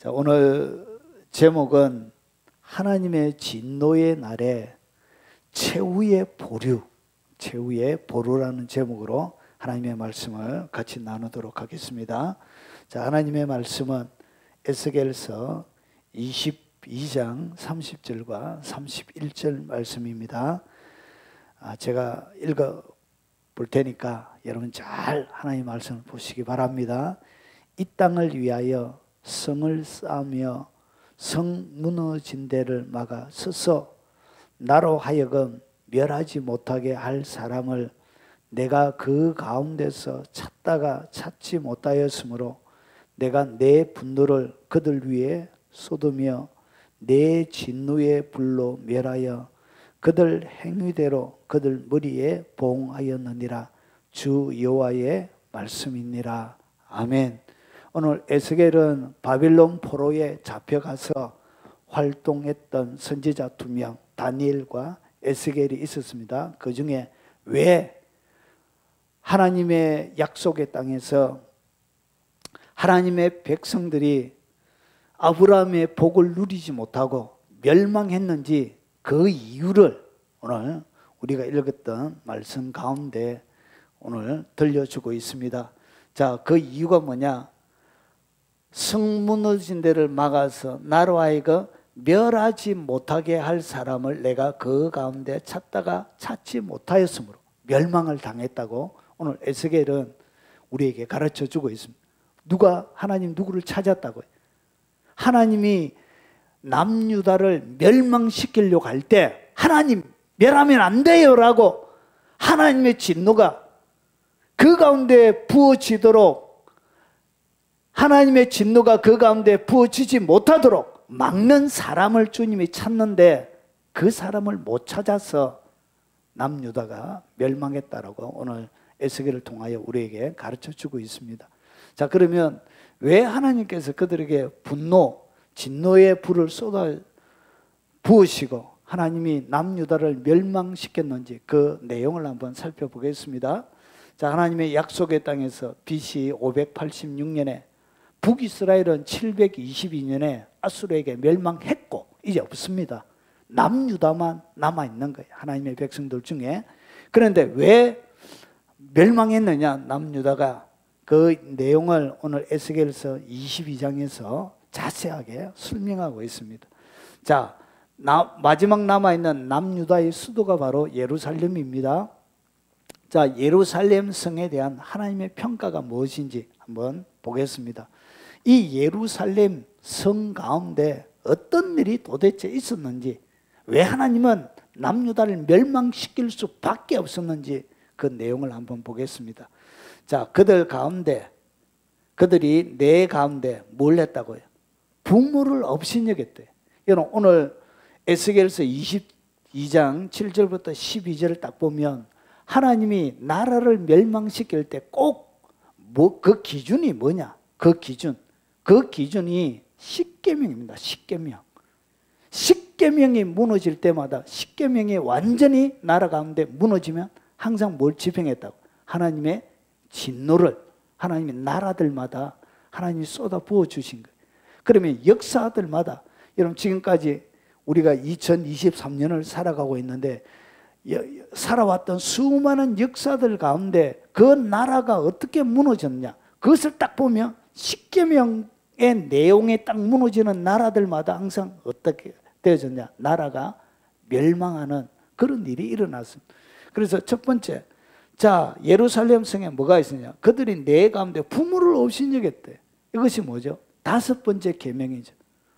자, 오늘 제목은 하나님의 진노의 날에 최후의 보류, 최후의 보루라는 제목으로 하나님의 말씀을 같이 나누도록 하겠습니다. 자, 하나님의 말씀은 에스겔서 22장 30절과 31절 말씀입니다. 제가 읽어 볼 테니까 여러분 잘 하나님의 말씀을 보시기 바랍니다. 이 땅을 위하여 성을 쌓으며 성 무너진 데를 막아 서서 나로 하여금 멸하지 못하게 할 사람을 내가 그 가운데서 찾다가 찾지 못하였으므로 내가 내 분노를 그들 위에 쏟으며 내 진노의 불로 멸하여 그들 행위대로 그들 머리에 보응하였느니라. 주 여호와의 말씀이니라. 아멘. 오늘 에스겔은 바빌론 포로에 잡혀가서 활동했던 선지자 2명 다니엘과 에스겔이 있었습니다. 그 중에 왜 하나님의 약속의 땅에서 하나님의 백성들이 아브라함의 복을 누리지 못하고 멸망했는지 그 이유를 오늘 우리가 읽었던 말씀 가운데 오늘 들려주고 있습니다. 자, 그 이유가 뭐냐? 성 무너진 데를 막아서 나로 하여금 멸하지 못하게 할 사람을 내가 그 가운데 찾다가 찾지 못하였으므로 멸망을 당했다고 오늘 에스겔은 우리에게 가르쳐 주고 있습니다. 하나님 누구를 찾았다고요? 하나님이 남유다를 멸망시키려고 할 때 하나님 멸하면 안 돼요 라고 하나님의 진노가 그 가운데 부어지도록 하나님의 진노가 그 가운데 부어지지 못하도록 막는 사람을 주님이 찾는데 그 사람을 못 찾아서 남유다가 멸망했다라고 오늘 에스겔을 통하여 우리에게 가르쳐 주고 있습니다. 자, 그러면 왜 하나님께서 그들에게 분노, 진노의 불을 쏟아 부으시고 하나님이 남유다를 멸망시켰는지 그 내용을 한번 살펴보겠습니다. 자, 하나님의 약속의 땅에서 BC 586년에 북이스라엘은 722년에 아수르에게 멸망했고 이제 없습니다. 남유다만 남아있는 거예요. 하나님의 백성들 중에. 그런데 왜 멸망했느냐? 남유다가 그 내용을 오늘 에스겔서 22장에서 자세하게 설명하고 있습니다. 자, 마지막 남아있는 남유다의 수도가 바로 예루살렘입니다. 자, 예루살렘 성에 대한 하나님의 평가가 무엇인지 한번 보겠습니다. 이 예루살렘 성 가운데 어떤 일이 도대체 있었는지, 왜 하나님은 남유다를 멸망시킬 수밖에 없었는지 그 내용을 한번 보겠습니다. 자, 그들이 내 가운데 뭘 했다고요? 부모를 업신여겼대요. 여러분, 오늘 에스겔서 22장 7절부터 12절을 딱 보면 하나님이 나라를 멸망시킬 때 꼭 그 기준이 뭐냐? 그 기준이 십계명입니다. 십계명이 무너질 때마다 십계명이 완전히 나라 가운데 무너지면 항상 뭘 집행했다고? 하나님의 진노를 하나님의 나라들마다 하나님이 쏟아 부어 주신 거예요. 그러면 역사들마다 여러분 지금까지 우리가 2023년을 살아가고 있는데 살아왔던 수많은 역사들 가운데 그 나라가 어떻게 무너졌냐? 그것을 딱 보면 십계명의 내용에 딱 무너지는 나라들마다 항상 어떻게 되어졌냐? 나라가 멸망하는 그런 일이 일어났습니다. 그래서 첫 번째, 자, 예루살렘 성에 뭐가 있느냐? 그들이 내 가운데 부모를 업신여겼대. 이것이 뭐죠? 5번째 계명이죠.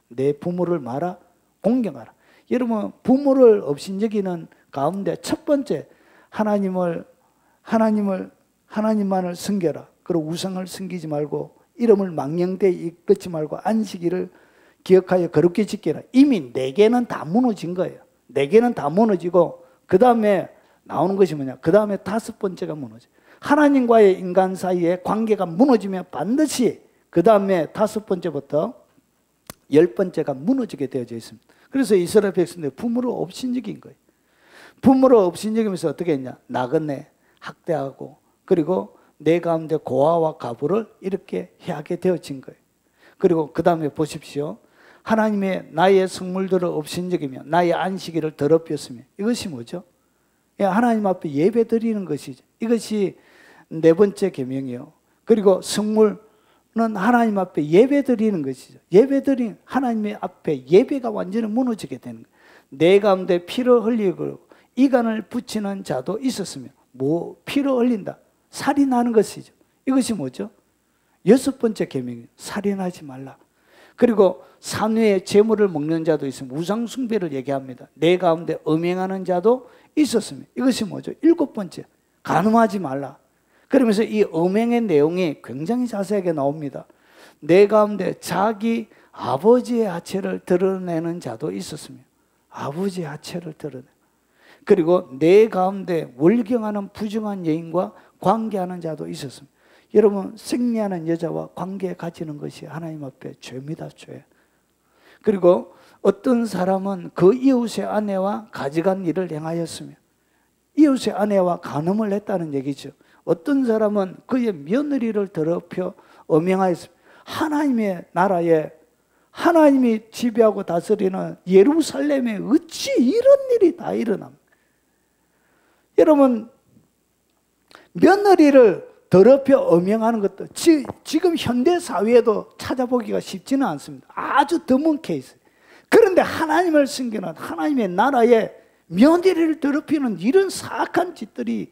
내 부모를 마라, 공경하라. 여러분, 부모를 업신여기는 가운데 첫 번째, 하나님만을 섬겨라. 그리고 우상을 섬기지 말고 이름을 망령되이 이끌지 말고 안식일을 기억하여 거룩히 지키라. 이미 4개는 다 무너진 거예요. 4개는 다 무너지고 그 다음에 나오는 것이 뭐냐? 그 다음에 5번째가 무너져. 하나님과의 인간 사이의 관계가 무너지면 반드시 그 다음에 5번째부터 10번째가 무너지게 되어져 있습니다. 그래서 이스라엘 백성들 부모를 업신여긴 거예요. 부모를 업신여기면서 어떻게 했냐? 나그네 학대하고 그리고 내 가운데 고아와 가부를 이렇게 하게 되어진 거예요. 그리고 그 다음에 보십시오. 하나님의 나의 성물들을 업신여기며 나의 안식일을 더럽혔으며. 이것이 뭐죠? 하나님 앞에 예배 드리는 것이죠. 이것이 네 번째 계명이요. 그리고 성물은 하나님 앞에 예배 드리는 것이죠. 예배 드리는 하나님의 앞에 예배가 완전히 무너지게 되는 거예요. 내 가운데 피를 흘리고 이간을 붙이는 자도 있었으며. 피를 흘린다. 살인하는 것이죠. 이것이 뭐죠? 여섯 번째 계명이에요. 살인하지 말라. 그리고 산 위에 재물을 먹는 자도 있으며 우상 숭배를 얘기합니다. 내 가운데 음행하는 자도 있었으며. 이것이 뭐죠? 일곱 번째, 간음하지 말라. 그러면서 이 음행의 내용이 굉장히 자세하게 나옵니다. 내 가운데 자기 아버지의 하체를 드러내는 자도 있었으며. 아버지의 하체를 드러내. 그리고 내 가운데 월경하는 부정한 여인과 관계하는 자도 있었습니다. 여러분, 생리하는 여자와 관계 가지는 것이 하나님 앞에 죄입니다. 죄. 그리고 어떤 사람은 그 이웃의 아내와 가져간 일을 행하였으며, 이웃의 아내와 간음을 했다는 얘기죠. 어떤 사람은 그의 며느리를 더럽혀 음행하였으며, 하나님의 나라에 하나님이 지배하고 다스리는 예루살렘에 어찌 이런 일이 다 일어납니까? 여러분, 며느리를 더럽혀 음행하는 것도 지금 현대 사회에도 찾아보기가 쉽지는 않습니다. 아주 드문 케이스. 그런데 하나님을 섬기는 하나님의 나라에 며느리를 더럽히는 이런 사악한 짓들이,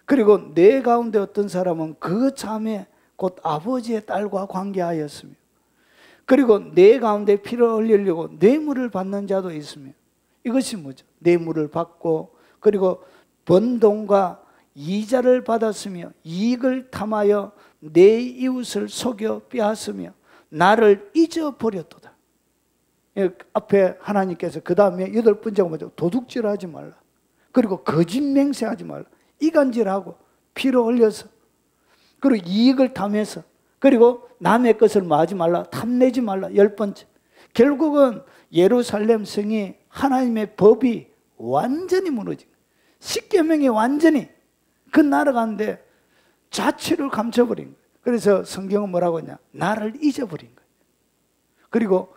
그리고 내 가운데 어떤 사람은 그 자매 곧 아버지의 딸과 관계하였으며, 그리고 내 가운데 피를 흘리려고 뇌물을 받는 자도 있으며. 이것이 뭐죠? 뇌물을 받고 그리고 번 돈과 이자를 받았으며 이익을 탐하여 내 이웃을 속여 빼앗으며 나를 잊어버렸도다. 앞에 하나님께서 그 다음에 여덟 번째가 뭐죠? 도둑질하지 말라. 그리고 거짓 맹세하지 말라. 이간질하고 피를 흘려서, 그리고 이익을 탐해서, 그리고 남의 것을 마하지 말라. 탐내지 말라. 열 번째, 결국은 예루살렘 성이 하나님의 법이 완전히 무너진 거예요. 십계명이 완전히 그 나라 가운데 자취를 감춰버린 거예요. 그래서 성경은 뭐라고 하냐? 나를 잊어버린 거예요. 그리고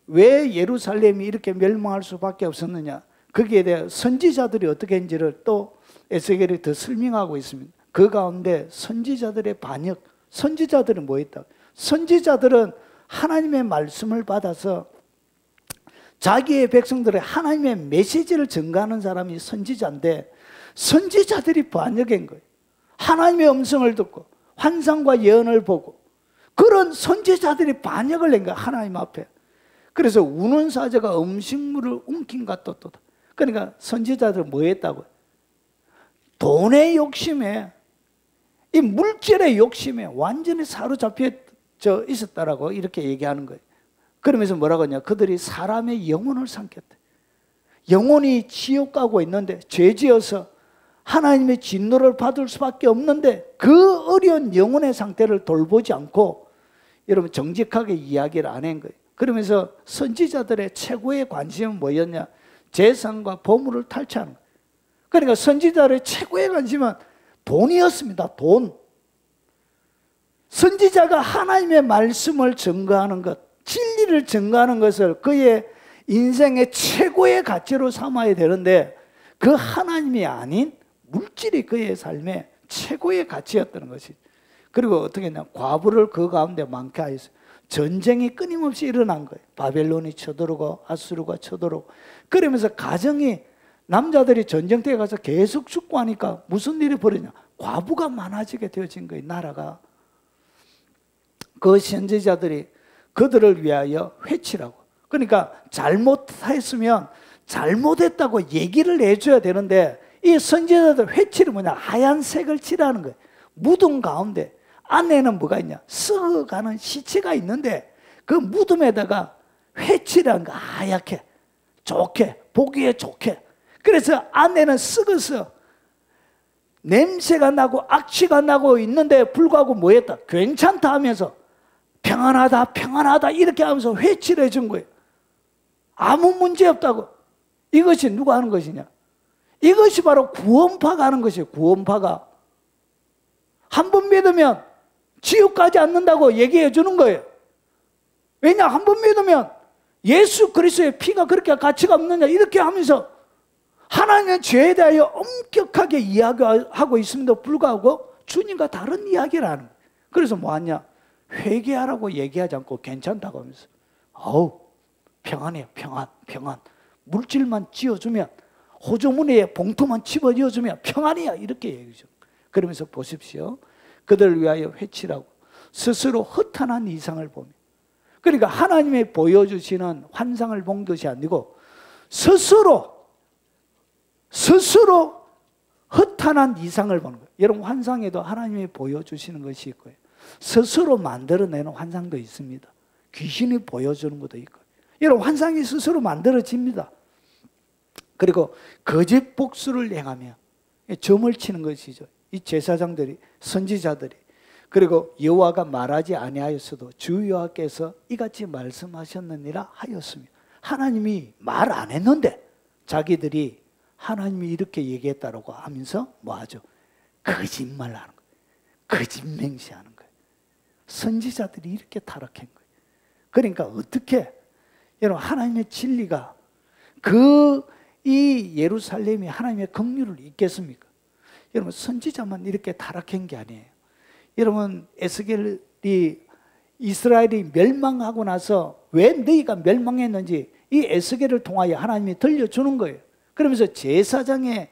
왜 예루살렘이 이렇게 멸망할 수밖에 없었느냐? 거기에 대해 선지자들이 어떻게 했는지를 또 에스겔이 더 설명하고 있습니다. 그 가운데 선지자들의 반역, 선지자들은 뭐 했다? 선지자들은 하나님의 말씀을 받아서 자기의 백성들의 하나님의 메시지를 전가하는 사람이 선지자인데, 선지자들이 반역한 거예요. 하나님의 음성을 듣고 환상과 예언을 보고 그런 선지자들이 반역을 낸 거예요, 하나님 앞에. 그래서 우는 사자가 음식물을 움킨 것 같았다. 그러니까 선지자들은 뭐 했다고요? 돈의 욕심에, 이 물질의 욕심에 완전히 사로잡혀 있었다라고 이렇게 얘기하는 거예요. 그러면서 뭐라고 하냐? 그들이 사람의 영혼을 삼켰대. 영혼이 지옥 가고 있는데, 죄지어서 하나님의 진노를 받을 수밖에 없는데 그 어려운 영혼의 상태를 돌보지 않고 여러분 정직하게 이야기를 안 한 거예요. 그러면서 선지자들의 최고의 관심은 뭐였냐? 재산과 보물을 탈취하는 거예요. 그러니까 선지자들의 최고의 관심은 돈이었습니다. 돈. 선지자가 하나님의 말씀을 증거하는 것, 진리를 증거하는 것을 그의 인생의 최고의 가치로 삼아야 되는데, 그 하나님이 아닌 물질이 그의 삶의 최고의 가치였다는 것이. 그리고 어떻게 했냐? 과부를 그 가운데 많게 하였어요. 전쟁이 끊임없이 일어난 거예요. 바벨론이 쳐들어오고 아수르가 쳐들어오고. 그러면서 가정이, 남자들이 전쟁터에 가서 계속 죽고 하니까 무슨 일이 벌어지냐? 과부가 많아지게 되어진 거예요, 나라가. 그 선지자들이 그들을 위하여 회치라고. 그러니까 잘못했으면 잘못했다고 얘기를 해줘야 되는데, 이 선지자들 회칠이 뭐냐? 하얀색을 칠하는 거예요. 무덤 가운데 안에는 뭐가 있냐? 썩어가는 시체가 있는데 그 무덤에다가 회칠한 거, 하얗게 좋게, 보기에 좋게. 그래서 안에는 썩어서 냄새가 나고 악취가 나고 있는데 불구하고 뭐 했다? 괜찮다 하면서 평안하다 평안하다 이렇게 하면서 회칠해 준 거예요. 아무 문제 없다고. 이것이 누가 하는 것이냐? 이것이 바로 구원파가 하는 것이에요. 구원파가. 한 번 믿으면 지옥 가지 않는다고 얘기해 주는 거예요. 왜냐? 한 번 믿으면 예수 그리스도의 피가 그렇게 가치가 없느냐 이렇게 하면서 하나님의 죄에 대하여 엄격하게 이야기하고 있음에도 불구하고 주님과 다른 이야기를 하는 거예요. 그래서 뭐하냐? 회개하라고 얘기하지 않고 괜찮다고 하면서 평안해요. 평안. 물질만 쥐어주면 호주머니에 봉투만 집어넣어주면 평안이야 이렇게 얘기하죠. 그러면서 보십시오. 그들을 위하여 회치라고 스스로 허탄한 이상을 보며, 그러니까 하나님이 보여주시는 환상을 본 것이 아니고 스스로 허탄한 이상을 보는 거예요. 여러분, 환상에도 하나님이 보여주시는 것이 있고요, 스스로 만들어내는 환상도 있습니다. 귀신이 보여주는 것도 있고요. 여러분, 환상이 스스로 만들어집니다. 그리고 거짓 복수를 행하며 점을 치는 것이죠. 이 제사장들이, 선지자들이. 그리고 여호와가 말하지 아니하였어도 주 여호와께서 이같이 말씀하셨느니라 하였습니다. 하나님이 말 안 했는데 자기들이 하나님이 이렇게 얘기했다라고 하면서 뭐하죠? 거짓말을 하는 거예요. 거짓 맹세하는 거예요. 선지자들이 이렇게 타락한 거예요. 그러니까 어떻게 여러분, 하나님의 진리가 이 예루살렘이 하나님의 긍휼을 잊겠습니까? 여러분, 선지자만 이렇게 타락한 게 아니에요. 여러분, 에스겔이 이스라엘이 멸망하고 나서 왜 너희가 멸망했는지 이 에스겔을 통하여 하나님이 들려주는 거예요. 그러면서 제사장의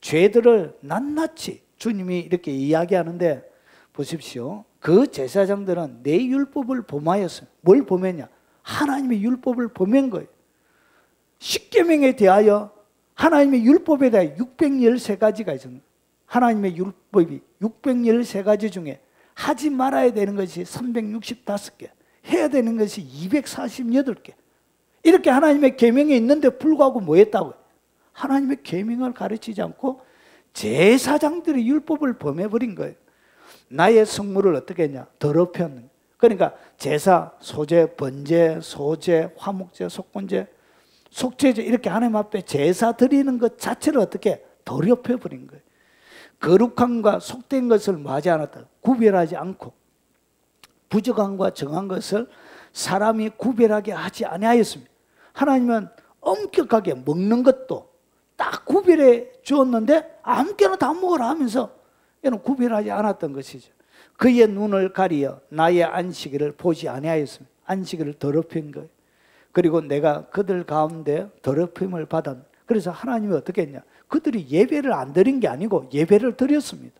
죄들을 낱낱이 주님이 이렇게 이야기하는데, 보십시오. 그 제사장들은 내 율법을 범하였어요. 뭘 범했냐? 하나님의 율법을 범한 거예요. 십계명에 대하여, 하나님의 율법에 대해 613가지가 있습니다. 하나님의 율법이 613가지 중에 하지 말아야 되는 것이 365개, 해야 되는 것이 248개. 이렇게 하나님의 계명이 있는데 불구하고 뭐 했다고요? 하나님의 계명을 가르치지 않고 제사장들이 율법을 범해버린 거예요. 나의 성물을 어떻게 했냐? 더럽혔는 거예요. 그러니까 제사, 소제, 번제, 소제, 화목제, 속건제, 속죄제, 이렇게 하나님 앞에 제사 드리는 것 자체를 어떻게 더럽혀버린 거예요. 거룩함과 속된 것을 뭐하지 않았다? 구별하지 않고 부정함과 정한 것을 사람이 구별하게 하지 아니하였습니다. 하나님은 엄격하게 먹는 것도 딱 구별해 주었는데 아무렇게나 다 먹으라 하면서 얘는 구별하지 않았던 것이죠. 그의 눈을 가리어 나의 안식일을 보지 아니하였습니다. 안식일을 더럽힌 거예요. 그리고 내가 그들 가운데 더럽힘을 받았는데, 그래서 하나님이 어떻게 했냐? 그들이 예배를 안 드린 게 아니고 예배를 드렸습니다.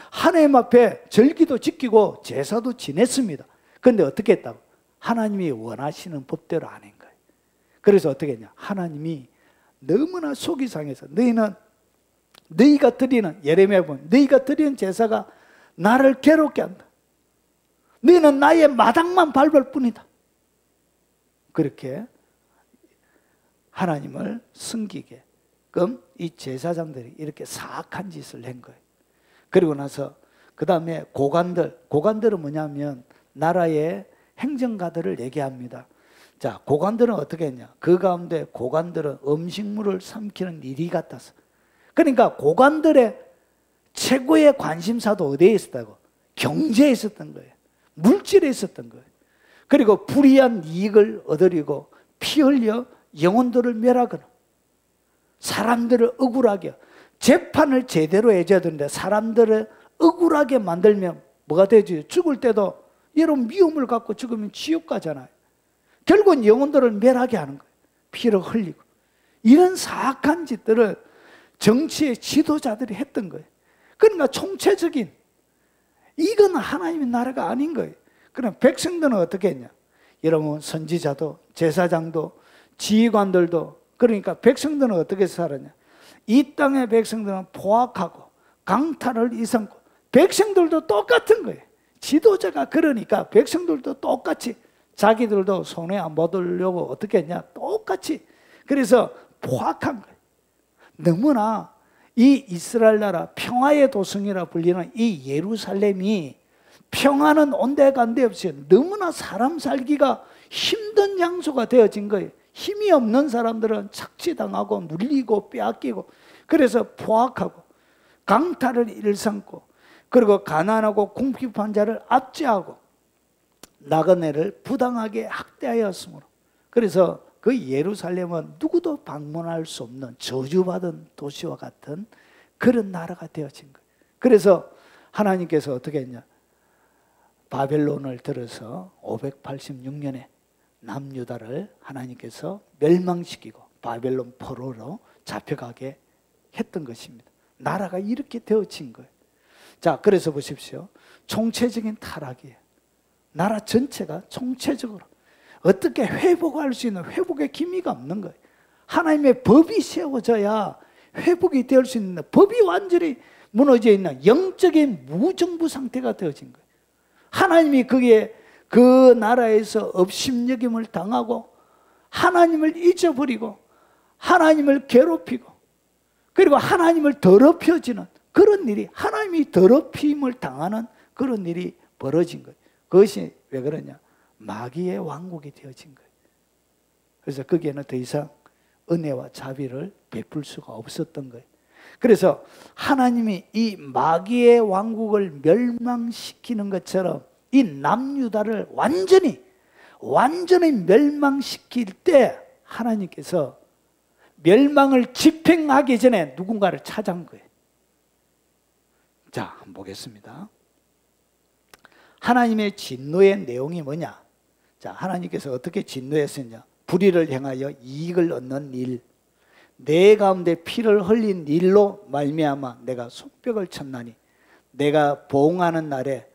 하나님 앞에 절기도 지키고 제사도 지냈습니다. 그런데 어떻게 했다고? 하나님이 원하시는 법대로 안 한 거예요. 그래서 어떻게 했냐? 하나님이 너무나 속이 상해서 너희가 드리는, 예레미야 보면 너희가 드리는 제사가 나를 괴롭게 한다. 너희는 나의 마당만 밟을 뿐이다. 그렇게 하나님을 숨기게 그럼 이 제사장들이 이렇게 사악한 짓을 한 거예요. 그리고 나서 그 다음에 고관들은 뭐냐면 나라의 행정가들을 얘기합니다. 자, 고관들은 어떻게 했냐? 그 가운데 고관들은 음식물을 삼키는 일이 같았어. 그러니까 고관들의 최고의 관심사도 어디에 있었다고? 경제에 있었던 거예요. 물질에 있었던 거예요. 그리고 불이한 이익을 얻으려고 피 흘려 영혼들을 멸하거나 사람들을 억울하게, 재판을 제대로 해줘야 되는데 사람들을 억울하게 만들면 뭐가 되지? 죽을 때도 이런 미움을 갖고 죽으면 지옥 가잖아요. 결국은 영혼들을 멸하게 하는 거예요. 피를 흘리고. 이런 사악한 짓들을 정치의 지도자들이 했던 거예요. 그러니까 총체적인, 이건 하나님의 나라가 아닌 거예요. 그럼 백성들은 어떻게 했냐? 여러분, 선지자도 제사장도 지휘관들도, 그러니까 백성들은 어떻게 살았냐? 이 땅의 백성들은 포악하고 강탈을 이삼고, 백성들도 똑같은 거예요. 지도자가 그러니까 백성들도 똑같이 자기들도 손에 안 묻으려고 어떻게 했냐? 똑같이. 그래서 포악한 거예요. 너무나 이 이스라엘 나라 평화의 도성이라 불리는 이 예루살렘이 평화는 온데간데 없이 너무나 사람 살기가 힘든 장소가 되어진 거예요. 힘이 없는 사람들은 착취당하고 물리고 빼앗기고, 그래서 포악하고 강탈을 일삼고, 그리고 가난하고 궁핍한 자를 압제하고 나그네를 부당하게 학대하였으므로, 그래서 그 예루살렘은 누구도 방문할 수 없는 저주받은 도시와 같은 그런 나라가 되어진 거예요. 그래서 하나님께서 어떻게 했냐, 바벨론을 들어서 586년에 남유다를 하나님께서 멸망시키고 바벨론 포로로 잡혀가게 했던 것입니다. 나라가 이렇게 되어진 거예요. 자, 그래서 보십시오. 총체적인 타락이에요. 나라 전체가 총체적으로 어떻게 회복할 수 있는 회복의 기미가 없는 거예요. 하나님의 법이 세워져야 회복이 될 수 있는, 법이 완전히 무너져 있는 영적인 무정부 상태가 되어진 거예요. 하나님이 그게 그 나라에서 업심여김을 당하고 하나님을 잊어버리고 하나님을 괴롭히고 그리고 하나님을 더럽혀지는 그런 일이, 하나님이 더럽힘을 당하는 그런 일이 벌어진 거예요. 그것이 왜 그러냐, 마귀의 왕국이 되어진 거예요. 그래서 거기에는 더 이상 은혜와 자비를 베풀 수가 없었던 거예요. 그래서 하나님이 이 마귀의 왕국을 멸망시키는 것처럼 이 남유다를 완전히 멸망시킬 때 하나님께서 멸망을 집행하기 전에 누군가를 찾아온 거예요. 자, 한번 보겠습니다. 하나님의 진노의 내용이 뭐냐? 자, 하나님께서 어떻게 진노했었냐? 불의를 행하여 이익을 얻는 일, 내 가운데 피를 흘린 일로 말미암아 내가 속벽을 쳤나니 내가 보응하는 날에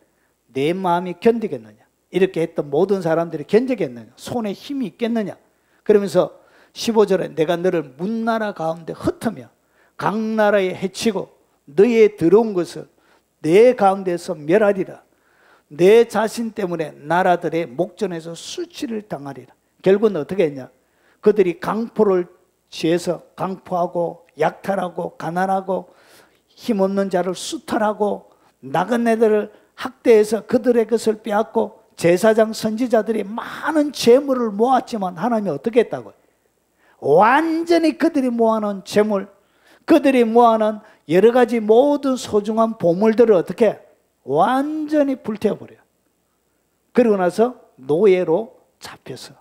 내 마음이 견디겠느냐? 이렇게 했던 모든 사람들이 견디겠느냐? 손에 힘이 있겠느냐? 그러면서 15절에 내가 너를 문나라 가운데 흩으며 각 나라에 해치고 너의 들어온 것을 내 가운데서 멸하리라. 내 자신 때문에 나라들의 목전에서 수치를 당하리라. 결국은 어떻게 했냐? 그들이 강포를 취해서 강포하고 약탈하고 가난하고 힘없는 자를 수탈하고 나그네들을 학대해서 그들의 것을 빼앗고 제사장 선지자들이 많은 재물을 모았지만 하나님이 어떻게 했다고요? 완전히 그들이 모아놓은 재물, 그들이 모아놓은 여러 가지 모든 소중한 보물들을 어떻게 완전히 불태워버려요. 그리고 나서 노예로 잡혀서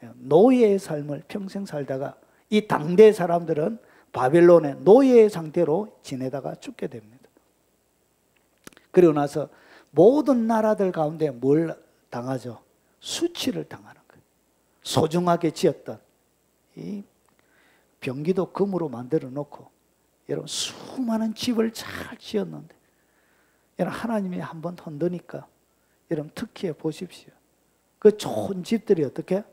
노예의 삶을 평생 살다가 이 당대 사람들은 바벨론의 노예의 상태로 지내다가 죽게 됩니다. 그리고 나서 모든 나라들 가운데 뭘 당하죠? 수치를 당하는 거예요. 소중하게 지었던 이 병기도 금으로 만들어 놓고 여러분 수많은 집을 잘 지었는데 여러분 하나님이 한번 흔드니까 여러분 특히 보십시오. 그 좋은 집들이 어떻게?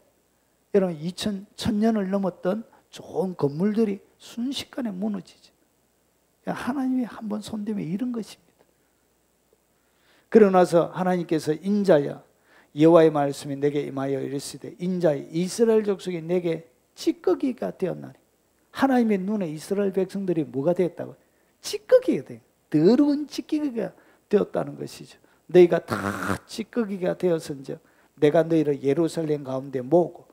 여러분 1000년을 넘었던 좋은 건물들이 순식간에 무너지죠. 하나님이 한번 손대면 이런 것입니다. 그러고 나서 하나님께서 인자야 여호와의 말씀이 내게 임하여 이르시되 인자야 이스라엘 족속이 내게 찌꺼기가 되었나니. 하나님의 눈에 이스라엘 백성들이 뭐가 되었다고? 찌꺼기가 돼. 더러운 찌꺼기가 되었다는 것이죠. 너희가 다 찌꺼기가 되었은즉 내가 너희를 예루살렘 가운데 모으고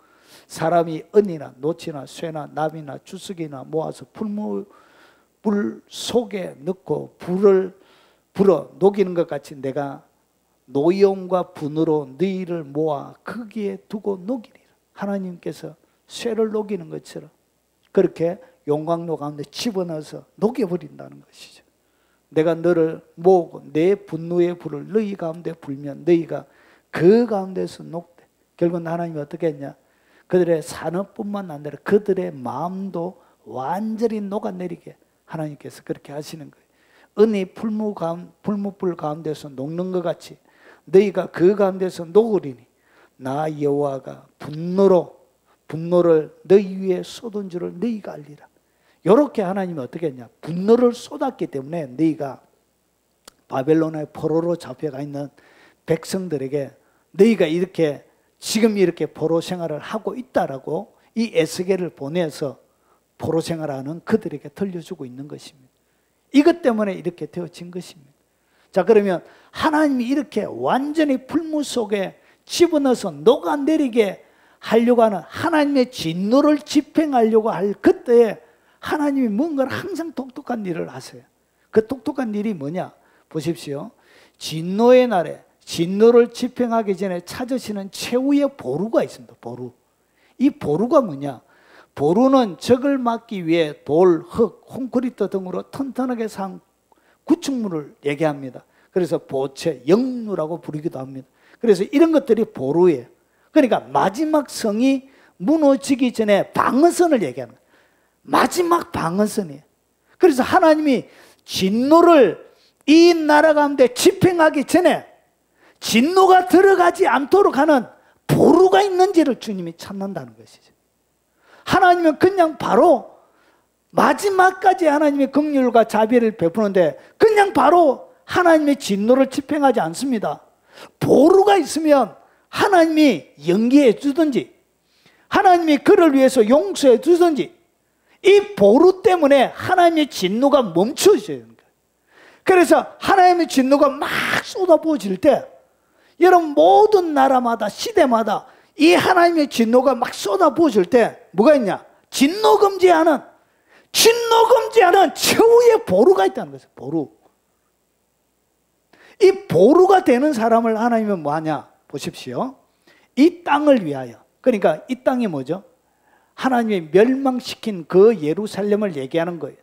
사람이 은이나 노치나 쇠나 나비나 주석이나 모아서 불 속에 넣고 불어 녹이는 것 같이 내가 노염과 분으로 너희를 모아 거기에 두고 녹이리라. 하나님께서 쇠를 녹이는 것처럼 그렇게 용광로 가운데 집어넣어서 녹여버린다는 것이죠. 내가 너를 모으고 내 분노의 불을 너희 가운데 불면 너희가 그 가운데서 녹되. 결국은 하나님이 어떻게 했냐? 그들의 산업뿐만 아니라 그들의 마음도 완전히 녹아내리게 하나님께서 그렇게 하시는 거예요. 은이 풀무불 가운데서 녹는 것 같이 너희가 그 가운데서 녹으리니 나 여호와가 분노를 너희 위에 쏟은 줄을 너희가 알리라. 이렇게 하나님이 어떻게 했냐? 분노를 쏟았기 때문에 너희가 바벨론의 포로로 잡혀가 있는 백성들에게 너희가 이렇게 지금 이렇게 포로 생활을 하고 있다라고 이 에스겔을 보내서 포로 생활하는 그들에게 들려주고 있는 것입니다. 이것 때문에 이렇게 되어진 것입니다. 자, 그러면 하나님이 이렇게 완전히 풀무 속에 집어넣어서 녹아내리게 하려고 하는 하나님의 진노를 집행하려고 할 그때에 하나님이 뭔가를 항상 독특한 일을 하세요. 그 독특한 일이 뭐냐? 보십시오. 진노의 날에 진노를 집행하기 전에 찾으시는 최후의 보루가 있습니다. 보루. 이 보루가 뭐냐? 보루는 적을 막기 위해 돌, 흙, 콘크리트 등으로 튼튼하게 산 구축물을 얘기합니다. 그래서 보채, 영루라고 부르기도 합니다. 그래서 이런 것들이 보루예요. 그러니까 마지막 성이 무너지기 전에 방어선을 얘기하는 거예요. 마지막 방어선이에요. 그래서 하나님이 진노를 이 나라 가운데 집행하기 전에 진노가 들어가지 않도록 하는 보루가 있는지를 주님이 찾는다는 것이죠. 하나님은 그냥 바로 마지막까지 하나님의 긍휼과 자비를 베푸는데 그냥 바로 하나님의 진노를 집행하지 않습니다. 보루가 있으면 하나님이 연기해 주든지 하나님이 그를 위해서 용서해 주든지 이 보루 때문에 하나님의 진노가 멈춰져야 되는 거예요. 그래서 하나님의 진노가 막 쏟아부어질 때 여러분 모든 나라마다 시대마다 이 하나님의 진노가 막 쏟아부어질 때 뭐가 있냐? 진노 금지하는 최후의 보루가 있다는 거죠. 보루. 이 보루가 되는 사람을 하나님은 뭐하냐? 보십시오. 이 땅을 위하여. 그러니까 이 땅이 뭐죠? 하나님이 멸망시킨 그 예루살렘을 얘기하는 거예요.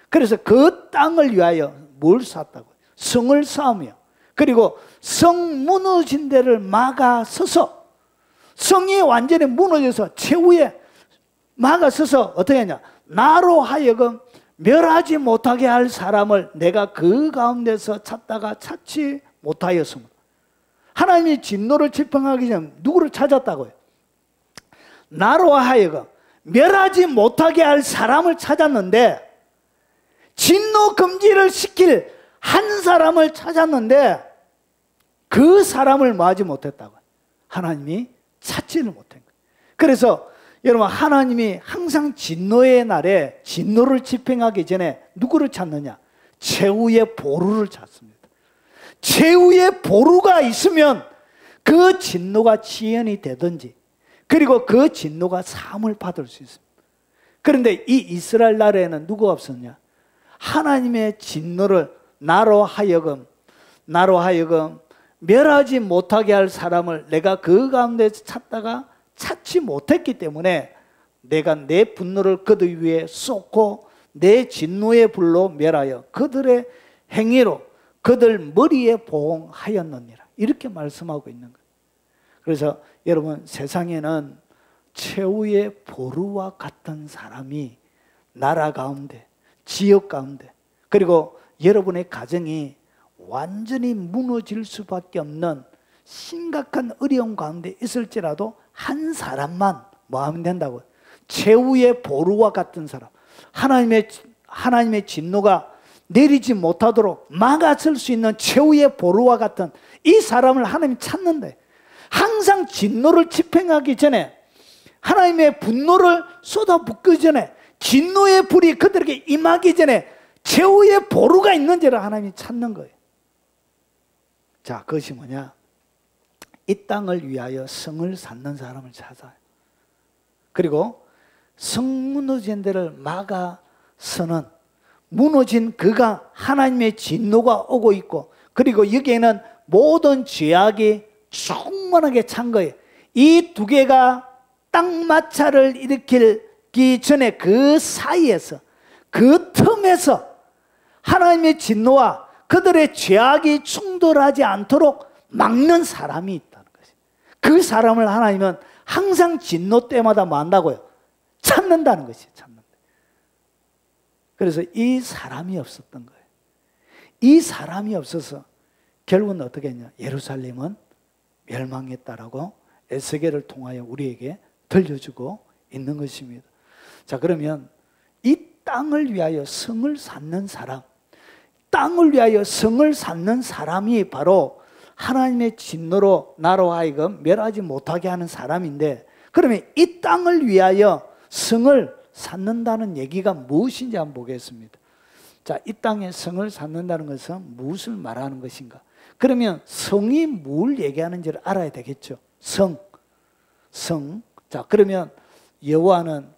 그래서 그 땅을 위하여 뭘 쌓았다고요? 성을 쌓으며 그리고 성 무너진 데를 막아서서 성이 완전히 무너져서 최후에 막아서서 어떻게 하냐? 나로 하여금 멸하지 못하게 할 사람을 내가 그 가운데서 찾다가 찾지 못하였습니다. 하나님이 진노를 집행하기 전에 누구를 찾았다고요? 나로 하여금 멸하지 못하게 할 사람을 찾았는데 진노 금지를 시킬 한 사람을 찾았는데 그 사람을 뭐하지 못했다고요? 하나님이 찾지를 못한 거예요. 그래서 여러분 하나님이 항상 진노의 날에 진노를 집행하기 전에 누구를 찾느냐? 최후의 보루를 찾습니다. 최후의 보루가 있으면 그 진노가 지연이 되든지 그리고 그 진노가 사함을 받을 수 있습니다. 그런데 이 이스라엘 나라에는 누가 없었냐? 하나님의 진노를 나로 하여금 멸하지 못하게 할 사람을 내가 그 가운데서 찾다가 찾지 못했기 때문에 내가 내 분노를 그들 위에 쏟고 내 진노의 불로 멸하여 그들의 행위로 그들 머리에 보응하였느니라. 이렇게 말씀하고 있는 거예요. 그래서 여러분 세상에는 최후의 보루와 같은 사람이 나라 가운데 지역 가운데 그리고 여러분의 가정이 완전히 무너질 수밖에 없는 심각한 어려움 가운데 있을지라도 한 사람만 뭐 하면 된다고요? 최후의 보루와 같은 사람, 하나님의 진노가 내리지 못하도록 막아설 수 있는 최후의 보루와 같은 이 사람을 하나님이 찾는데 항상 진노를 집행하기 전에 하나님의 분노를 쏟아붓기 전에 진노의 불이 그들에게 임하기 전에 최후의 보루가 있는지를 하나님이 찾는 거예요. 자, 그것이 뭐냐? 이 땅을 위하여 성을 쌓는 사람을 찾아요. 그리고 성 무너진 데를 막아서는 무너진 그가 하나님의 진노가 오고 있고 그리고 여기에는 모든 죄악이 충만하게 찬 거예요. 이 두 개가 땅마차를 일으키기 전에 그 사이에서 그 틈에서 하나님의 진노와 그들의 죄악이 충돌하지 않도록 막는 사람이 있다는 것이에요. 그 사람을 하나님은 항상 진노 때마다 뭐 한다고요? 찾는다는 것이에요. 찾는다. 그래서 이 사람이 없었던 거예요. 이 사람이 없어서 결국은 어떻게 했냐? 예루살렘은 멸망했다라고 에스겔을 통하여 우리에게 들려주고 있는 것입니다. 자, 그러면 이 땅을 위하여 성을 쌓는 사람, 땅을 위하여 성을 쌓는 사람이 바로 하나님의 진노로 나로 하여금 멸하지 못하게 하는 사람인데, 그러면 이 땅을 위하여 성을 쌓는다는 얘기가 무엇인지 한번 보겠습니다. 자, 이 땅에 성을 쌓는다는 것은 무엇을 말하는 것인가? 그러면 성이 뭘 얘기하는지를 알아야 되겠죠. 성. 자, 그러면 여호와는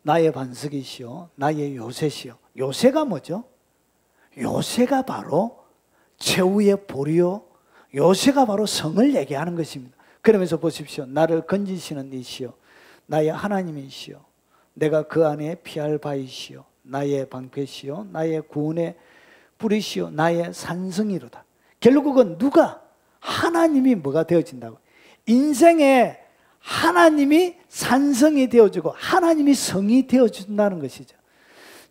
나의 반석이시오, 나의 요새시오. 요새가 뭐죠? 요새가 바로 최후의 보리요 요새가 바로 성을 얘기하는 것입니다. 그러면서 보십시오. 나를 건지시는 이시여 나의 하나님이시여 내가 그 안에 피할 바이시여 나의 방패시여 나의 구원의 뿌리시여 나의 산성이로다. 결국은 누가? 하나님이 뭐가 되어진다고? 인생에 하나님이 산성이 되어지고 하나님이 성이 되어준다는 것이죠.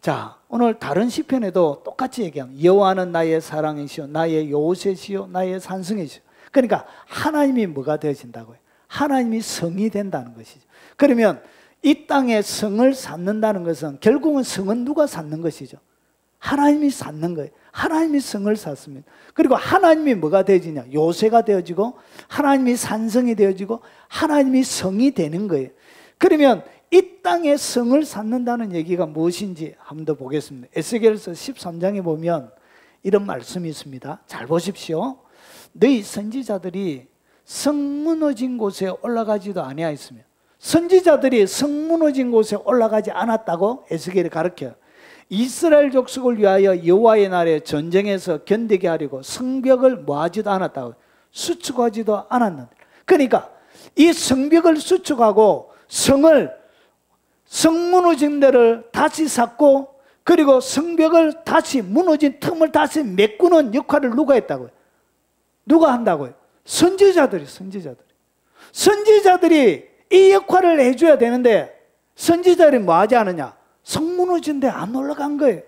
자, 오늘 다른 시편에도 똑같이 얘기합니다. 여호와는 나의 사랑이시여 나의 요새시여 나의 산성이시여. 그러니까 하나님이 뭐가 되어진다고요? 하나님이 성이 된다는 것이죠. 그러면 이 땅에 성을 쌓는다는 것은 결국은 성은 누가 쌓는 것이죠? 하나님이 쌓는 거예요. 하나님이 성을 쌓습니다. 그리고 하나님이 뭐가 되어지냐? 요새가 되어지고 하나님이 산성이 되어지고 하나님이 성이 되는 거예요. 그러면 이 땅에 성을 쌓는다는 얘기가 무엇인지 한번 더 보겠습니다. 에스겔서 13장에 보면 이런 말씀이 있습니다. 잘 보십시오. 너희 선지자들이 성 무너진 곳에 올라가지도 아니하였으며 선지자들이 성 무너진 곳에 올라가지 않았다고 에스겔이 가르쳐요. 이스라엘 족속을 위하여 여호와의 날에 전쟁에서 견디게 하려고 성벽을 뭐하지도 않았다고 수축하지도 않았는데 그러니까 이 성벽을 수축하고 성 무너진 데를 다시 쌓고 그리고 성벽을 다시 무너진 틈을 다시 메꾸는 역할을 누가 했다고요? 누가 한다고요? 선지자들이 이 역할을 해줘야 되는데 선지자들이 뭐 하지 않느냐? 성 무너진 데 안 올라간 거예요.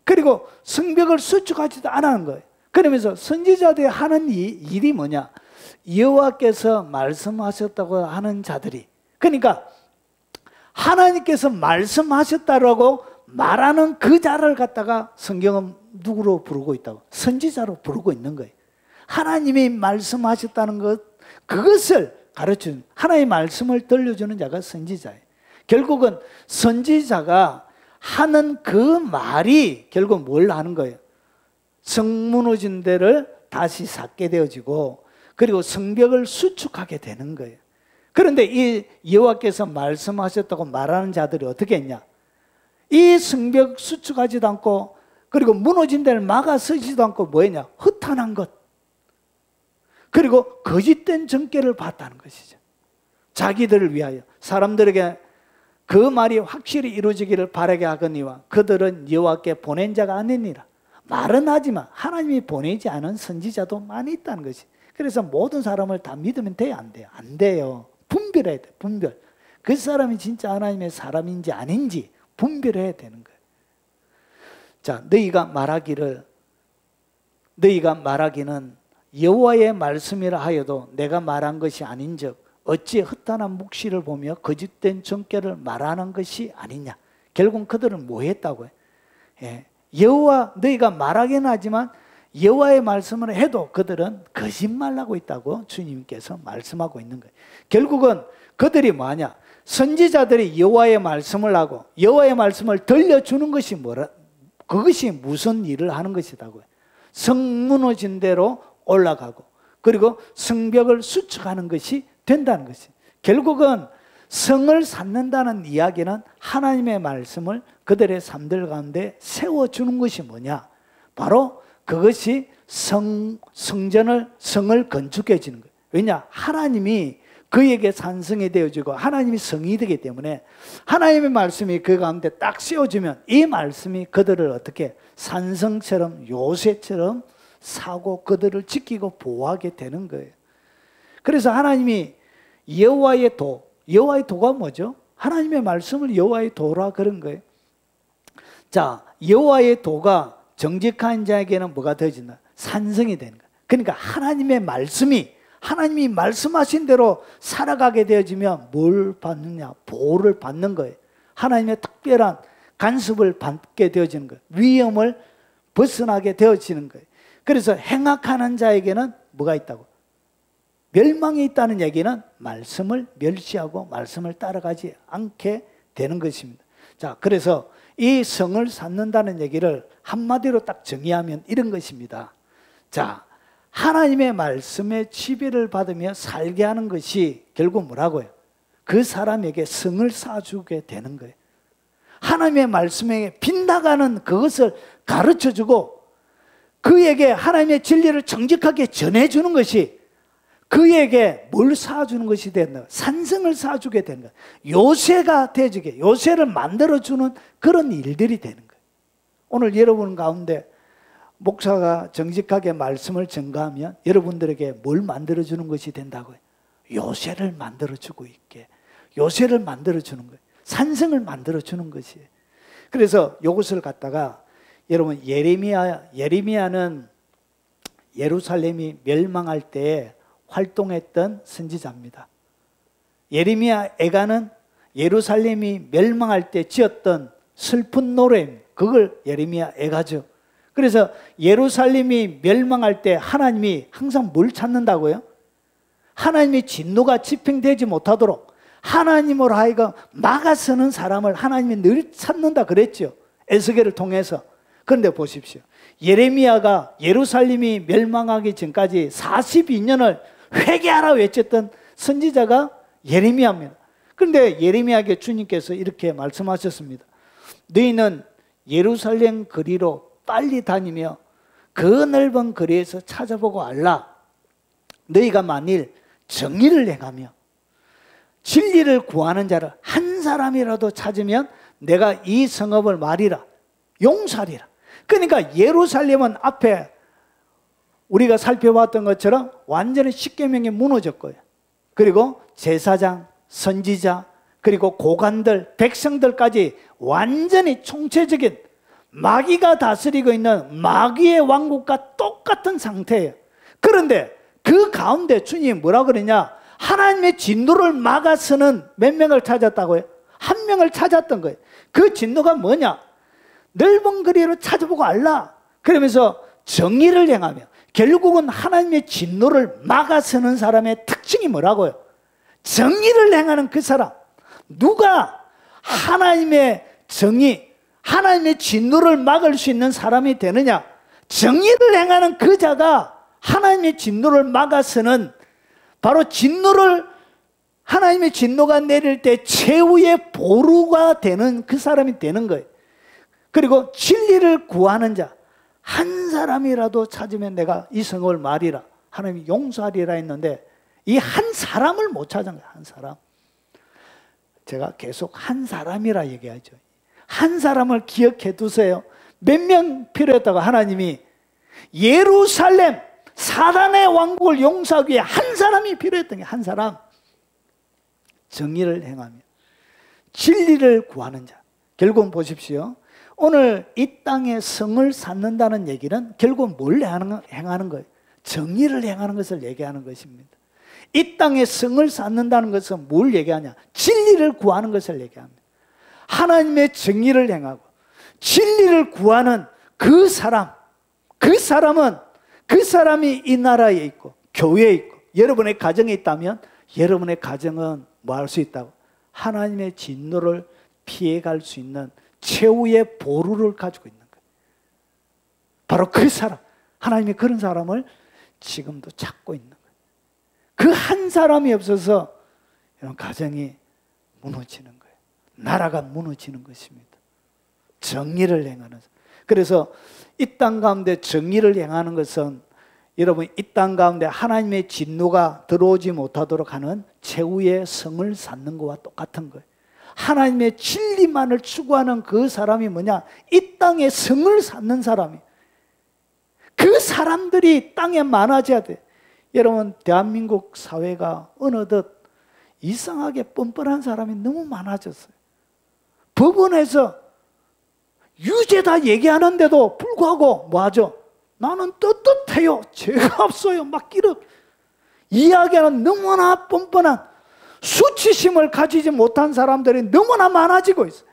그리고 성벽을 수축하지도 않은 거예요. 그러면서 선지자들이 하는 일이 뭐냐? 여호와께서 말씀하셨다고 하는 자들이 그러니까 하나님께서 말씀하셨다라고 말하는 그 자를 갖다가 성경은 누구로 부르고 있다고? 선지자로 부르고 있는 거예요. 하나님이 말씀하셨다는 것 그것을 가르치는 하나님의 말씀을 들려주는 자가 선지자예요. 결국은 선지자가 하는 그 말이 결국 뭘 하는 거예요? 성 무너진 데를 다시 쌓게 되어지고 그리고 성벽을 수축하게 되는 거예요. 그런데 이 여호와께서 말씀하셨다고 말하는 자들이 어떻게 했냐? 이 성벽 수축하지도 않고 그리고 무너진 데를 막아 서지도 않고 뭐했냐? 허탄한 것 그리고 거짓된 정죄를 봤다는 것이죠. 자기들을 위하여 사람들에게 그 말이 확실히 이루어지기를 바라게 하거니와 그들은 여호와께 보낸 자가 아니니라. 말은 하지만 하나님이 보내지 않은 선지자도 많이 있다는 것이. 그래서 모든 사람을 다 믿으면 돼요? 안 돼요? 안 돼요. 분별해야 돼. 분별. 그 사람이 진짜 하나님의 사람인지 아닌지 분별해야 되는 거예요. 자, 너희가 말하기는 여호와의 말씀이라 하여도 내가 말한 것이 아닌즉 어찌 허탄한 묵시를 보며 거짓된 정죄를 말하는 것이 아니냐. 결국 그들은 뭐 했다고요? 예. 너희가 말하긴 하지만 여호와의 말씀을 해도 그들은 거짓말하고 있다고 주님께서 말씀하고 있는 거예요. 결국은 그들이 뭐하냐? 선지자들이 여호와의 말씀을 하고 여호와의 말씀을 들려주는 것이 그것이 무슨 일을 하는 것이다고요? 성 무너진 대로 올라가고 그리고 성벽을 수축하는 것이 된다는 것이. 결국은 성을 쌓는다는 이야기는 하나님의 말씀을 그들의 삶들 가운데 세워주는 것이 뭐냐? 바로 그것이 성을 건축해 주는 거예요. 왜냐? 하나님이 그에게 산성이 되어지고 하나님이 성이 되기 때문에 하나님의 말씀이 그 가운데 딱 세워주면 이 말씀이 그들을 어떻게 산성처럼 요새처럼 사고 그들을 지키고 보호하게 되는 거예요. 그래서 하나님이 여호와의 도가 뭐죠? 하나님의 말씀을 여호와의 도라 그런 거예요. 자, 여호와의 도가 정직한 자에게는 뭐가 되어진다? 산성이 되는 거예요. 그러니까 하나님의 말씀이 하나님이 말씀하신 대로 살아가게 되어지면 뭘 받느냐? 보호를 받는 거예요. 하나님의 특별한 간섭을 받게 되어지는 거예요. 위험을 벗어나게 되어지는 거예요. 그래서 행악하는 자에게는 뭐가 있다고? 멸망이 있다는 얘기는 말씀을 멸시하고 말씀을 따라가지 않게 되는 것입니다. 자, 그래서 이 성을 쌓는다는 얘기를 한마디로 딱 정의하면 이런 것입니다. 자, 하나님의 말씀에 지배를 받으며 살게 하는 것이 결국 뭐라고요? 그 사람에게 성을 쌓아주게 되는 거예요. 하나님의 말씀에 빗나가는 그것을 가르쳐주고 그에게 하나님의 진리를 정직하게 전해주는 것이 그에게 뭘 쌓아주는 것이 된다. 산성을 쌓아주게 되는 거예요. 요새가 되주게, 요새를 만들어주는 그런 일들이 되는 거예요. 오늘 여러분 가운데 목사가 정직하게 말씀을 전가하면 여러분들에게 뭘 만들어주는 것이 된다고요? 요새를 만들어주고 있게, 요새를 만들어주는 거예요. 산성을 만들어주는 것이에요. 그래서 이것을 갖다가 여러분 예레미야는 예루살렘이 멸망할 때 활동했던 선지자입니다. 예레미야 애가는 예루살렘이 멸망할 때 지었던 슬픈 노래입니다. 그걸 예레미야 애가죠. 그래서 예루살렘이 멸망할 때 하나님이 항상 뭘 찾는다고요? 하나님의 진노가 집행되지 못하도록 하나님으로 하여금 막아서는 사람을 하나님이 늘 찾는다 그랬죠. 에스겔을 통해서. 그런데 보십시오. 예레미야가 예루살렘이 멸망하기 전까지 42년을 회개하라 외쳤던 선지자가 예레미야입니다. 그런데 예레미야에게 주님께서 이렇게 말씀하셨습니다. 너희는 예루살렘 거리로 빨리 다니며 그 넓은 거리에서 찾아보고 알라. 너희가 만일 정의를 행하며 진리를 구하는 자를 한 사람이라도 찾으면 내가 이 성읍을 말이라 용서하리라. 그러니까 예루살렘은 앞에 우리가 살펴봤던 것처럼 완전히 십계명이 무너졌고요. 그리고 제사장, 선지자, 그리고 고관들, 백성들까지 완전히 총체적인 마귀가 다스리고 있는 마귀의 왕국과 똑같은 상태예요. 그런데 그 가운데 주님이 뭐라 그러냐? 하나님의 진노를 막아서는 몇 명을 찾았다고요? 한 명을 찾았던 거예요. 그 진노가 뭐냐? 넓은 거리로 찾아보고 알라. 그러면서 정의를 행하며 결국은 하나님의 진노를 막아서는 사람의 특징이 뭐라고요? 정의를 행하는 그 사람. 누가 하나님의 정의, 하나님의 진노를 막을 수 있는 사람이 되느냐? 정의를 행하는 그 자가 하나님의 진노를 막아서는 바로 진노를 하나님의 진노가 내릴 때 최후의 보루가 되는 그 사람이 되는 거예요. 그리고 진리를 구하는 자 한 사람이라도 찾으면 내가 이 성읍을 말이라 하나님이 용서하리라 했는데 이 한 사람을 못 찾은 거예요. 한 사람. 제가 계속 한 사람이라 얘기하죠. 한 사람을 기억해 두세요. 몇 명 필요했다고 하나님이 예루살렘 사단의 왕국을 용서하기 위해 한 사람이 필요했던 게 한 사람. 정의를 행하며 진리를 구하는 자. 결국은 보십시오. 오늘 이 땅에 성을 쌓는다는 얘기는 결국 뭘 행하는 거예요? 정의를 행하는 것을 얘기하는 것입니다. 이 땅에 성을 쌓는다는 것은 뭘 얘기하냐? 진리를 구하는 것을 얘기합니다. 하나님의 정의를 행하고 진리를 구하는 그 사람, 그 사람이 이 나라에 있고 교회에 있고 여러분의 가정에 있다면 여러분의 가정은 뭐 할 수 있다고? 하나님의 진노를 피해갈 수 있는 최후의 보루를 가지고 있는 거예요. 바로 그 사람, 하나님이 그런 사람을 지금도 찾고 있는 거예요. 그 한 사람이 없어서 이런 가정이 무너지는 거예요. 나라가 무너지는 것입니다. 정의를 행하는. 그래서 이 땅 가운데 정의를 행하는 것은 여러분 이 땅 가운데 하나님의 진노가 들어오지 못하도록 하는 최후의 성을 쌓는 것과 똑같은 거예요. 하나님의 진리만을 추구하는 그 사람이 뭐냐? 이 땅에 성을 쌓는 사람이. 그 사람들이 땅에 많아져야 돼. 여러분 대한민국 사회가 어느덧 이상하게 뻔뻔한 사람이 너무 많아졌어요. 법원에서 유죄다 얘기하는데도 불구하고 뭐하죠? 나는 떳떳해요. 죄가 없어요. 막 이렇게 이야기하는 너무나 뻔뻔한 수치심을 가지지 못한 사람들이 너무나 많아지고 있어요.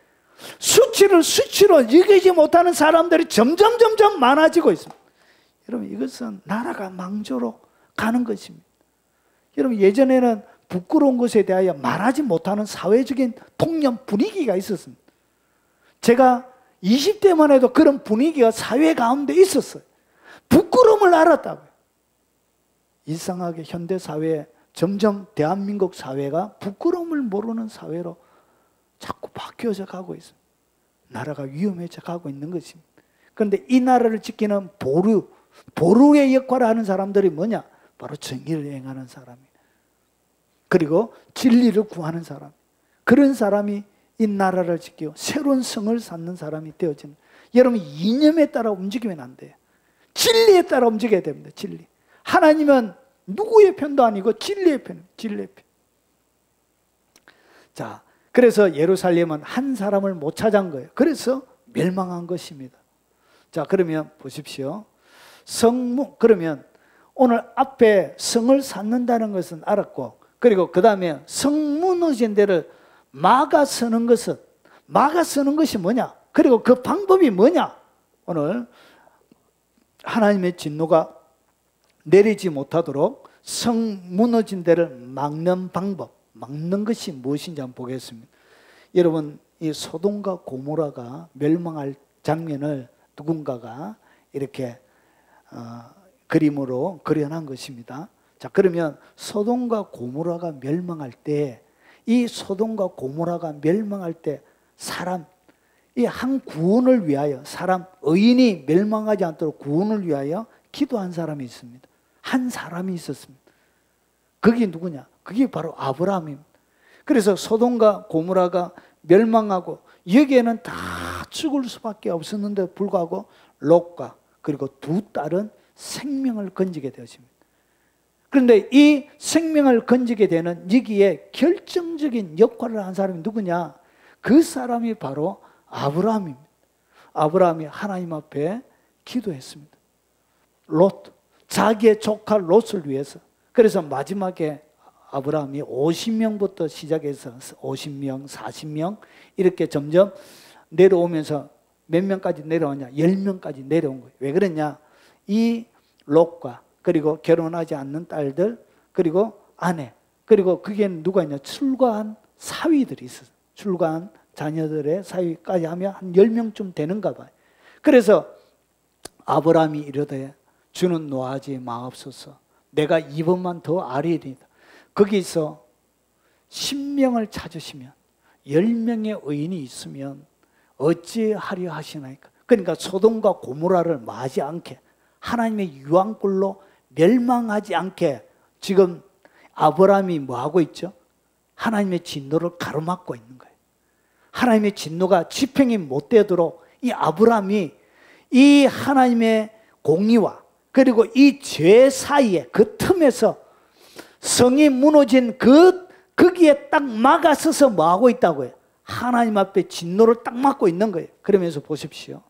수치로 이기지 못하는 사람들이 점점 많아지고 있습니다. 여러분 이것은 나라가 망조로 가는 것입니다. 여러분 예전에는 부끄러운 것에 대하여 말하지 못하는 사회적인 통념 분위기가 있었습니다. 제가 20대만 해도 그런 분위기가 사회 가운데 있었어요. 부끄러움을 알았다고요. 이상하게 현대사회에 점점 대한민국 사회가 부끄러움을 모르는 사회로 자꾸 바뀌어져 가고 있습니다. 나라가 위험해져 가고 있는 것입니다. 그런데 이 나라를 지키는 보루, 보루의 역할을 하는 사람들이 뭐냐? 바로 정의를 행하는 사람이에요. 그리고 진리를 구하는 사람. 그런 사람이 이 나라를 지키고 새로운 성을 쌓는 사람이 되어지는. 여러분, 이념에 따라 움직이면 안 돼요. 진리에 따라 움직여야 됩니다. 진리. 하나님은 누구의 편도 아니고 진리의 편입니다. 진리의 편. 자, 그래서 예루살렘은 한 사람을 못 찾은 거예요. 그래서 멸망한 것입니다. 자, 그러면 보십시오. 그러면 오늘 앞에 성을 쌓는다는 것은 알았고, 그리고 그 다음에 성 무너진 데를 막아서는 것이 뭐냐? 그리고 그 방법이 뭐냐? 오늘 하나님의 진노가 내리지 못하도록 성 무너진 데를 막는 방법, 막는 것이 무엇인지 한번 보겠습니다. 여러분, 이 소돔과 고모라가 멸망할 장면을 누군가가 이렇게 그림으로 그려놓은 것입니다. 자, 그러면 소돔과 고모라가 멸망할 때, 이 소돔과 고모라가 멸망할 때 사람, 이 한 구원을 위하여, 사람, 의인이 멸망하지 않도록 구원을 위하여 기도한 사람이 있습니다. 한 사람이 있었습니다. 그게 누구냐? 그게 바로 아브라함입니다. 그래서 소돔과 고모라가 멸망하고 여기에는 다 죽을 수밖에 없었는데 불구하고 롯과 그리고 두 딸은 생명을 건지게 되었습니다. 그런데 이 생명을 건지게 되는 여기에 결정적인 역할을 한 사람이 누구냐? 그 사람이 바로 아브라함입니다. 아브라함이 하나님 앞에 기도했습니다. 롯, 자기의 조카 롯을 위해서. 그래서 마지막에 아브라함이 50명부터 시작해서 50명, 40명 이렇게 점점 내려오면서 몇 명까지 내려오냐? 10명까지 내려온 거예요. 왜 그러냐? 이 롯과 그리고 결혼하지 않는 딸들, 그리고 아내, 그리고 그게 누가 있냐? 출가한 사위들이 있었어요. 출가한 자녀들의 사위까지 하면 한 10명쯤 되는가 봐요. 그래서 아브라함이 이르되 주는 노하지 마옵소서. 내가 이번만 더 아뢰리이다. 거기서 10명을 찾으시면 10명의 의인이 있으면 어찌하려 하시나이까. 그러니까 소돔과 고모라를 마지 않게, 하나님의 유황불로 멸망하지 않게 지금 아브라함이 뭐 하고 있죠? 하나님의 진노를 가로막고 있는 거예요. 하나님의 진노가 집행이 못 되도록 이 아브라함이 이 하나님의 공의와 그리고 이 죄 사이에 그 틈에서 성이 무너진 거기에 딱 막아서서 뭐 하고 있다고요? 하나님 앞에 진노를 딱 막고 있는 거예요. 그러면서 보십시오.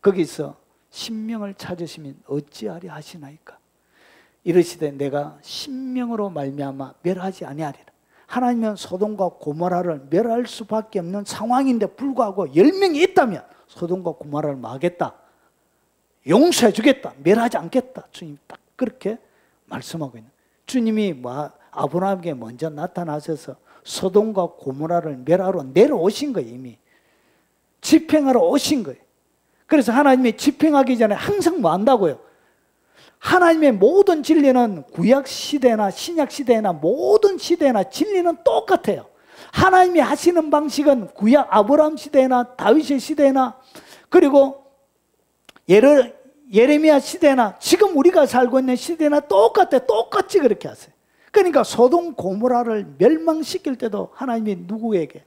거기서 신명을 찾으시면 어찌하리 하시나이까. 이르시되 내가 신명으로 말미암아 멸하지 아니하리라. 하나님은 소돔과 고모라를 멸할 수밖에 없는 상황인데 불구하고 10명이 있다면 소돔과 고모라를 막겠다, 용서해 주겠다, 멸하지 않겠다. 주님 딱 그렇게 말씀하고 있는. 주님이 아브라함에게 먼저 나타나셔서 소돔과 고모라를 멸하러 내려오신 거예요. 이미 집행하러 오신 거예요. 그래서 하나님이 집행하기 전에 항상 뭐 한다고요? 하나님의 모든 진리는 구약 시대나 신약 시대나 모든 시대나 진리는 똑같아요. 하나님이 하시는 방식은 구약 아브라함 시대나 다윗의 시대나 그리고 예레미야 시대나 지금 우리가 살고 있는 시대나 똑같아요. 똑같이 그렇게 하세요. 그러니까 소돔 고모라를 멸망시킬 때도 하나님이 누구에게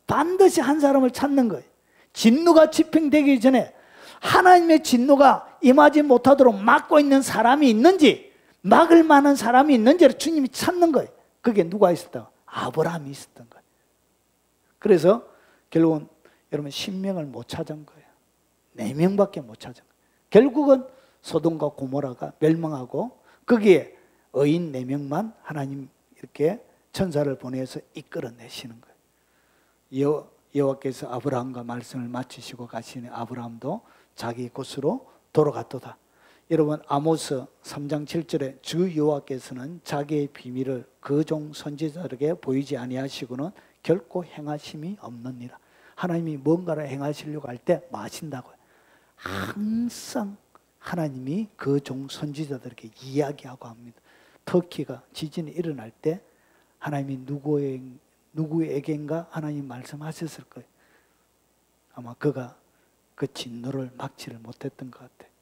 반드시 한 사람을 찾는 거예요. 진노가 집행되기 전에 하나님의 진노가 임하지 못하도록 막고 있는 사람이 있는지, 막을 만한 사람이 있는지를 주님이 찾는 거예요. 그게 누가 있었다? 아브라함이 있었던 거예요. 그래서 결국은 여러분 10명을 못 찾은 거예요. 4명밖에 못 찾은 거예요. 결국은 소돔과 고모라가 멸망하고 거기에 의인 4명만 하나님 이렇게 천사를 보내서 이끌어내시는 거예요. 여호와께서 아브라함과 말씀을 마치시고 가시니 아브라함도 자기 곳으로 돌아갔도다. 여러분 아모스 3장 7절에 주 여호와께서는 자기의 비밀을 그 종 선지자들에게 보이지 아니하시고는 결코 행하심이 없느니라. 하나님이 뭔가를 행하시려고 할 때 마신다고요. 항상 하나님이 그 종 선지자들에게 이야기하고 합니다. 터키가 지진이 일어날 때 하나님이 누구에게인가 하나님 말씀하셨을 거예요. 아마 그가 그 진노를 막지를 못했던 것 같아요.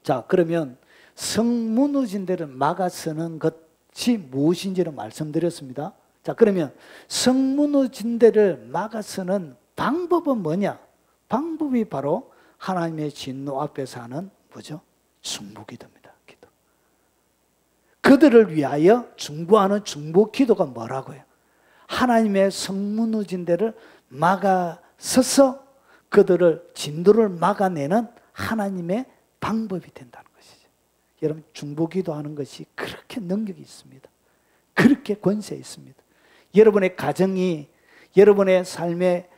자, 그러면 성 무너진 데를 막아서는 것이 무엇인지를 말씀드렸습니다. 자, 그러면 성 무너진 데를 막아서는 방법은 뭐냐? 방법이 바로 하나님의 진노 앞에서 하는 뭐죠? 중보기도입니다. 기도. 그들을 위하여 중보하는 중보기도가 뭐라고요? 하나님의 성 무너진 데를 막아서서 그들을 진도를 막아내는 하나님의 방법이 된다는 것이죠. 여러분, 중보기도하는 것이 그렇게 능력이 있습니다. 그렇게 권세 있습니다. 여러분의 가정이, 여러분의 삶의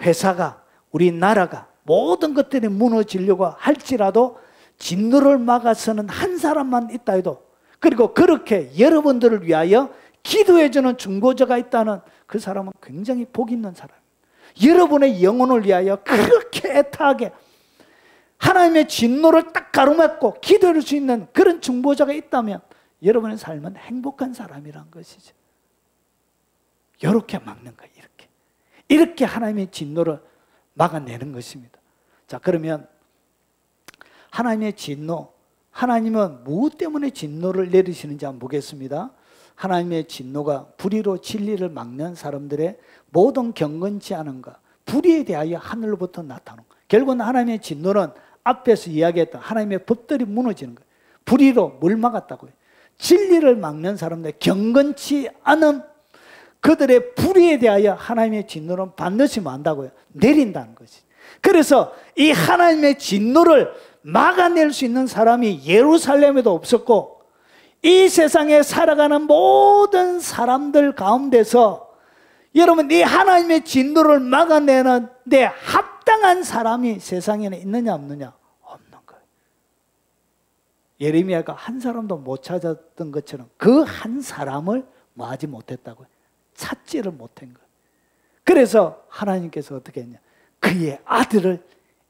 회사가, 우리나라가 모든 것들이 무너지려고 할지라도 진노를 막아서는 한 사람만 있다 해도, 그리고 그렇게 여러분들을 위하여 기도해주는 중보자가 있다는 그 사람은 굉장히 복 있는 사람입니다. 여러분의 영혼을 위하여 그렇게 애타게 하나님의 진노를 딱 가로막고 기도할 수 있는 그런 중보자가 있다면 여러분의 삶은 행복한 사람이란 것이죠. 이렇게 막는 거예요. 이렇게 하나님의 진노를 막아내는 것입니다. 자, 그러면 하나님의 진노, 하나님은 무엇 때문에 진노를 내리시는지 한번 보겠습니다. 하나님의 진노가 불의로 진리를 막는 사람들의 모든 경건치 않은가, 불의에 대하여 하늘로부터 나타나는 것. 결국은 하나님의 진노는 앞에서 이야기했던 하나님의 법들이 무너지는 거예요. 불의로 뭘 막았다고요? 진리를 막는 사람들, 경건치 않은 그들의 불의에 대하여 하나님의 진노는 반드시 만다고요. 내린다는 것이. 그래서 이 하나님의 진노를 막아낼 수 있는 사람이 예루살렘에도 없었고, 이 세상에 살아가는 모든 사람들 가운데서 여러분, 이 하나님의 진노를 막아내는 데 합당한 사람이 세상에는 있느냐 없느냐? 없는 거예요. 예레미야가 한 사람도 못 찾았던 것처럼 그 한 사람을 뭐 하지 못했다고요. 찾지를 못한 거예요. 그래서 하나님께서 어떻게 했냐? 그의 아들을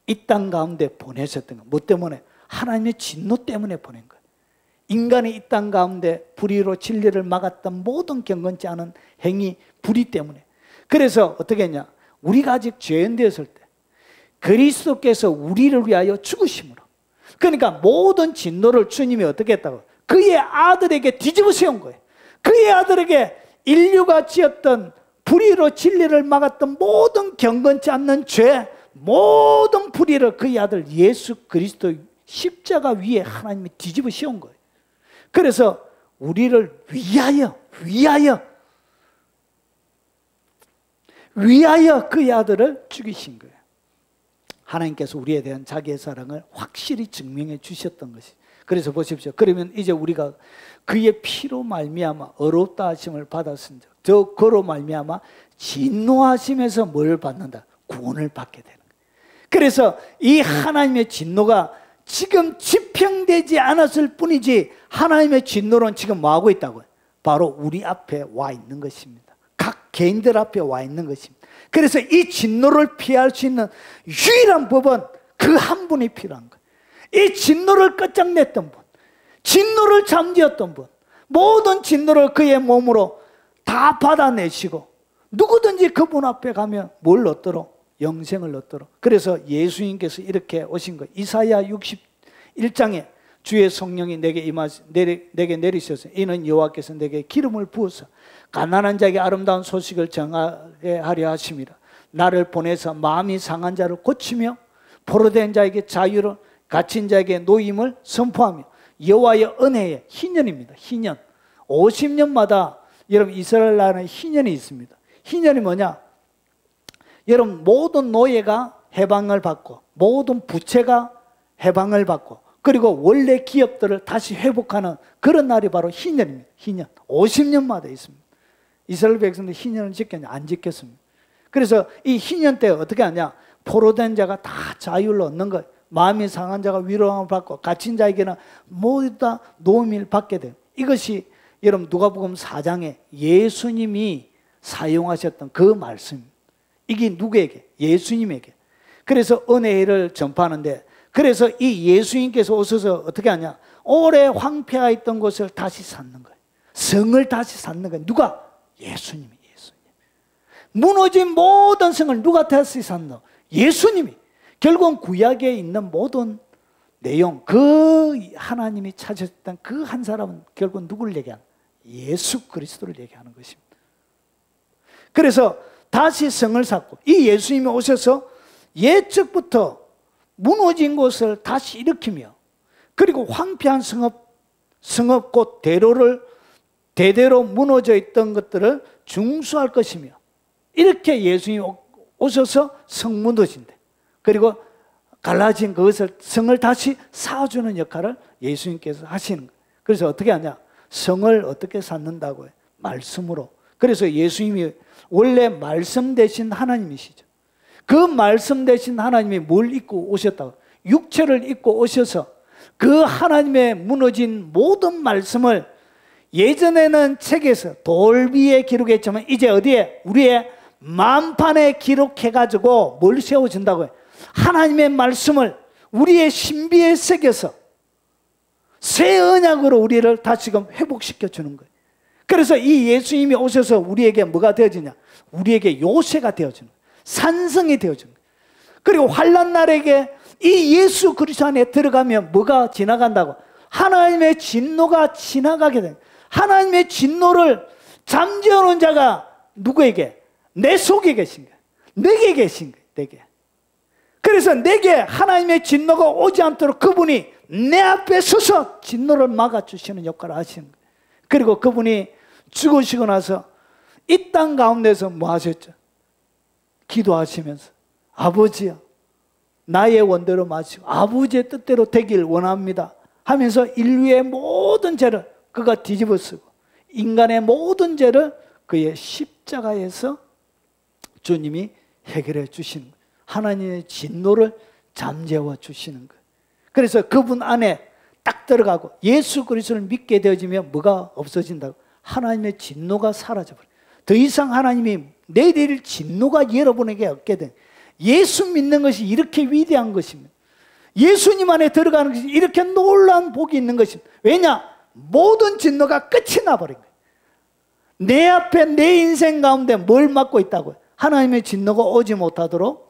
이 땅 가운데 보내셨던 거예요. 뭐 때문에? 하나님의 진노 때문에 보낸 거예요. 인간이 이 땅 가운데 불의로 진리를 막았던 모든 경건치 않은 행위, 불의 때문에. 그래서 어떻게 했냐? 우리가 아직 죄인 되었을 때 그리스도께서 우리를 위하여 죽으심으로, 그러니까 모든 진노를 주님이 어떻게 했다고? 그의 아들에게 뒤집어 세운 거예요. 그의 아들에게 인류가 지었던 불의로 진리를 막았던 모든 경건치 않는 죄, 모든 불의를 그의 아들 예수 그리스도 십자가 위에 하나님이 뒤집어 씌운 거예요. 그래서 우리를 위하여 그의 아들을 죽이신 거예요. 하나님께서 우리에 대한 자기의 사랑을 확실히 증명해 주셨던 것이. 그래서 보십시오. 그러면 이제 우리가 그의 피로 말미암아 어렵다 하심을 받았은 저 그로 말미암아 진노하심에서 뭘 받는다? 구원을 받게 되는 거예요. 그래서 이 하나님의 진노가 지금 집행되지 않았을 뿐이지, 하나님의 진노는 지금 뭐 하고 있다고요? 바로 우리 앞에 와 있는 것입니다. 각 개인들 앞에 와 있는 것입니다. 그래서 이 진노를 피할 수 있는 유일한 법은 그 한 분이 필요한 거예요. 이 진노를 끝장냈던 분, 진노를 잠재웠던 분, 모든 진노를 그의 몸으로 다 받아내시고 누구든지 그분 앞에 가면 뭘 얻도록? 영생을 얻도록. 그래서 예수님께서 이렇게 오신 거예요. 이사야 61장에 주의 성령이 내게 내리셔서 이는 여호와께서 내게 기름을 부어서 가난한 자에게 아름다운 소식을 전하게 하려 하심이라. 나를 보내서 마음이 상한 자를 고치며 포로된 자에게 자유를, 갇힌 자에게 노임을 선포하며 여호와의 은혜의 희년입니다. 희년. 50년마다 여러분 이스라엘 나라는 희년이 있습니다. 희년이 뭐냐? 여러분 모든 노예가 해방을 받고 모든 부채가 해방을 받고 그리고 원래 기업들을 다시 회복하는 그런 날이 바로 희년입니다. 희년. 50년마다 있습니다. 이스라엘 백성들 희년을 지켰냐? 안 지켰습니다. 그래서 이 희년 때 어떻게 하냐? 포로된 자가 다 자유를 얻는 거예요. 마음이 상한 자가 위로함을 받고 갇힌 자에게는 모두 다 노임을 받게 돼요. 이것이 여러분 누가복음 4장에 예수님이 사용하셨던 그 말씀입니다. 이게 누구에게? 예수님에게. 그래서 은혜를 전파하는데, 그래서 이 예수님께서 오셔서 어떻게 하냐? 오래 황폐하 있던 곳을 다시 쌓는 거예요. 성을 다시 쌓는 거예요. 누가? 예수님이. 무너진 모든 성을 누가 다시 쌓노? 예수님이. 결국은 구약에 있는 모든 내용, 그 하나님이 찾으셨던 그 한 사람은 결국 누구를 얘기하는? 예수 그리스도를 얘기하는 것입니다. 그래서 다시 성을 쌓고, 이 예수님이 오셔서 옛적부터 무너진 곳을 다시 일으키며, 그리고 황폐한 성읍 곧 대로를 대대로 무너져 있던 것들을 중수할 것이며, 이렇게 예수님이 오셔서 성 무너진대. 그리고 갈라진 그것을, 성을 다시 쌓아주는 역할을 예수님께서 하시는 거예요. 그래서 어떻게 하냐? 성을 어떻게 쌓는다고요? 말씀으로. 그래서 예수님이 원래 말씀 되신 하나님이시죠. 그 말씀 되신 하나님이 뭘 입고 오셨다고? 육체를 입고 오셔서 그 하나님의 무너진 모든 말씀을 예전에는 책에서 돌 위에 기록했지만 이제 어디에? 우리의 만판에 기록해가지고 뭘 세워준다고요? 하나님의 말씀을 우리의 신비에 새겨서 새 언약으로 우리를 다시금 회복시켜 주는 거예요. 그래서 이 예수님이 오셔서 우리에게 뭐가 되어지냐? 우리에게 요새가 되어주는 거예요. 산성이 되어주는 거예요. 그리고 환난 날에게 이 예수 그리스도 안에 들어가면 뭐가 지나간다고? 하나님의 진노가 지나가게 됩니다. 하나님의 진노를 잠재우는 자가 누구에게? 내 속에 계신 거예요. 내게 계신 거예요. 내게. 그래서 내게 하나님의 진노가 오지 않도록 그분이 내 앞에 서서 진노를 막아주시는 역할을 하시는 거예요. 그리고 그분이 죽으시고 나서 이 땅 가운데서 뭐 하셨죠? 기도하시면서 아버지야, 나의 원대로 마시고 아버지의 뜻대로 되길 원합니다 하면서 인류의 모든 죄를 그가 뒤집어 쓰고 인간의 모든 죄를 그의 십자가에서 주님이 해결해 주시는 거예요. 하나님의 진노를 잠재워 주시는 거예요. 그래서 그분 안에 딱 들어가고 예수 그리스도를 믿게 되어지면 뭐가 없어진다고? 하나님의 진노가 사라져버려요. 더 이상 하나님이 내릴 진노가 여러분에게 없게 된, 예수 믿는 것이 이렇게 위대한 것입니다. 예수님 안에 들어가는 것이 이렇게 놀라운 복이 있는 것입니다. 왜냐? 모든 진노가 끝이 나버린 거예요. 내 앞에 내 인생 가운데 뭘 막고 있다고요? 하나님의 진노가 오지 못하도록,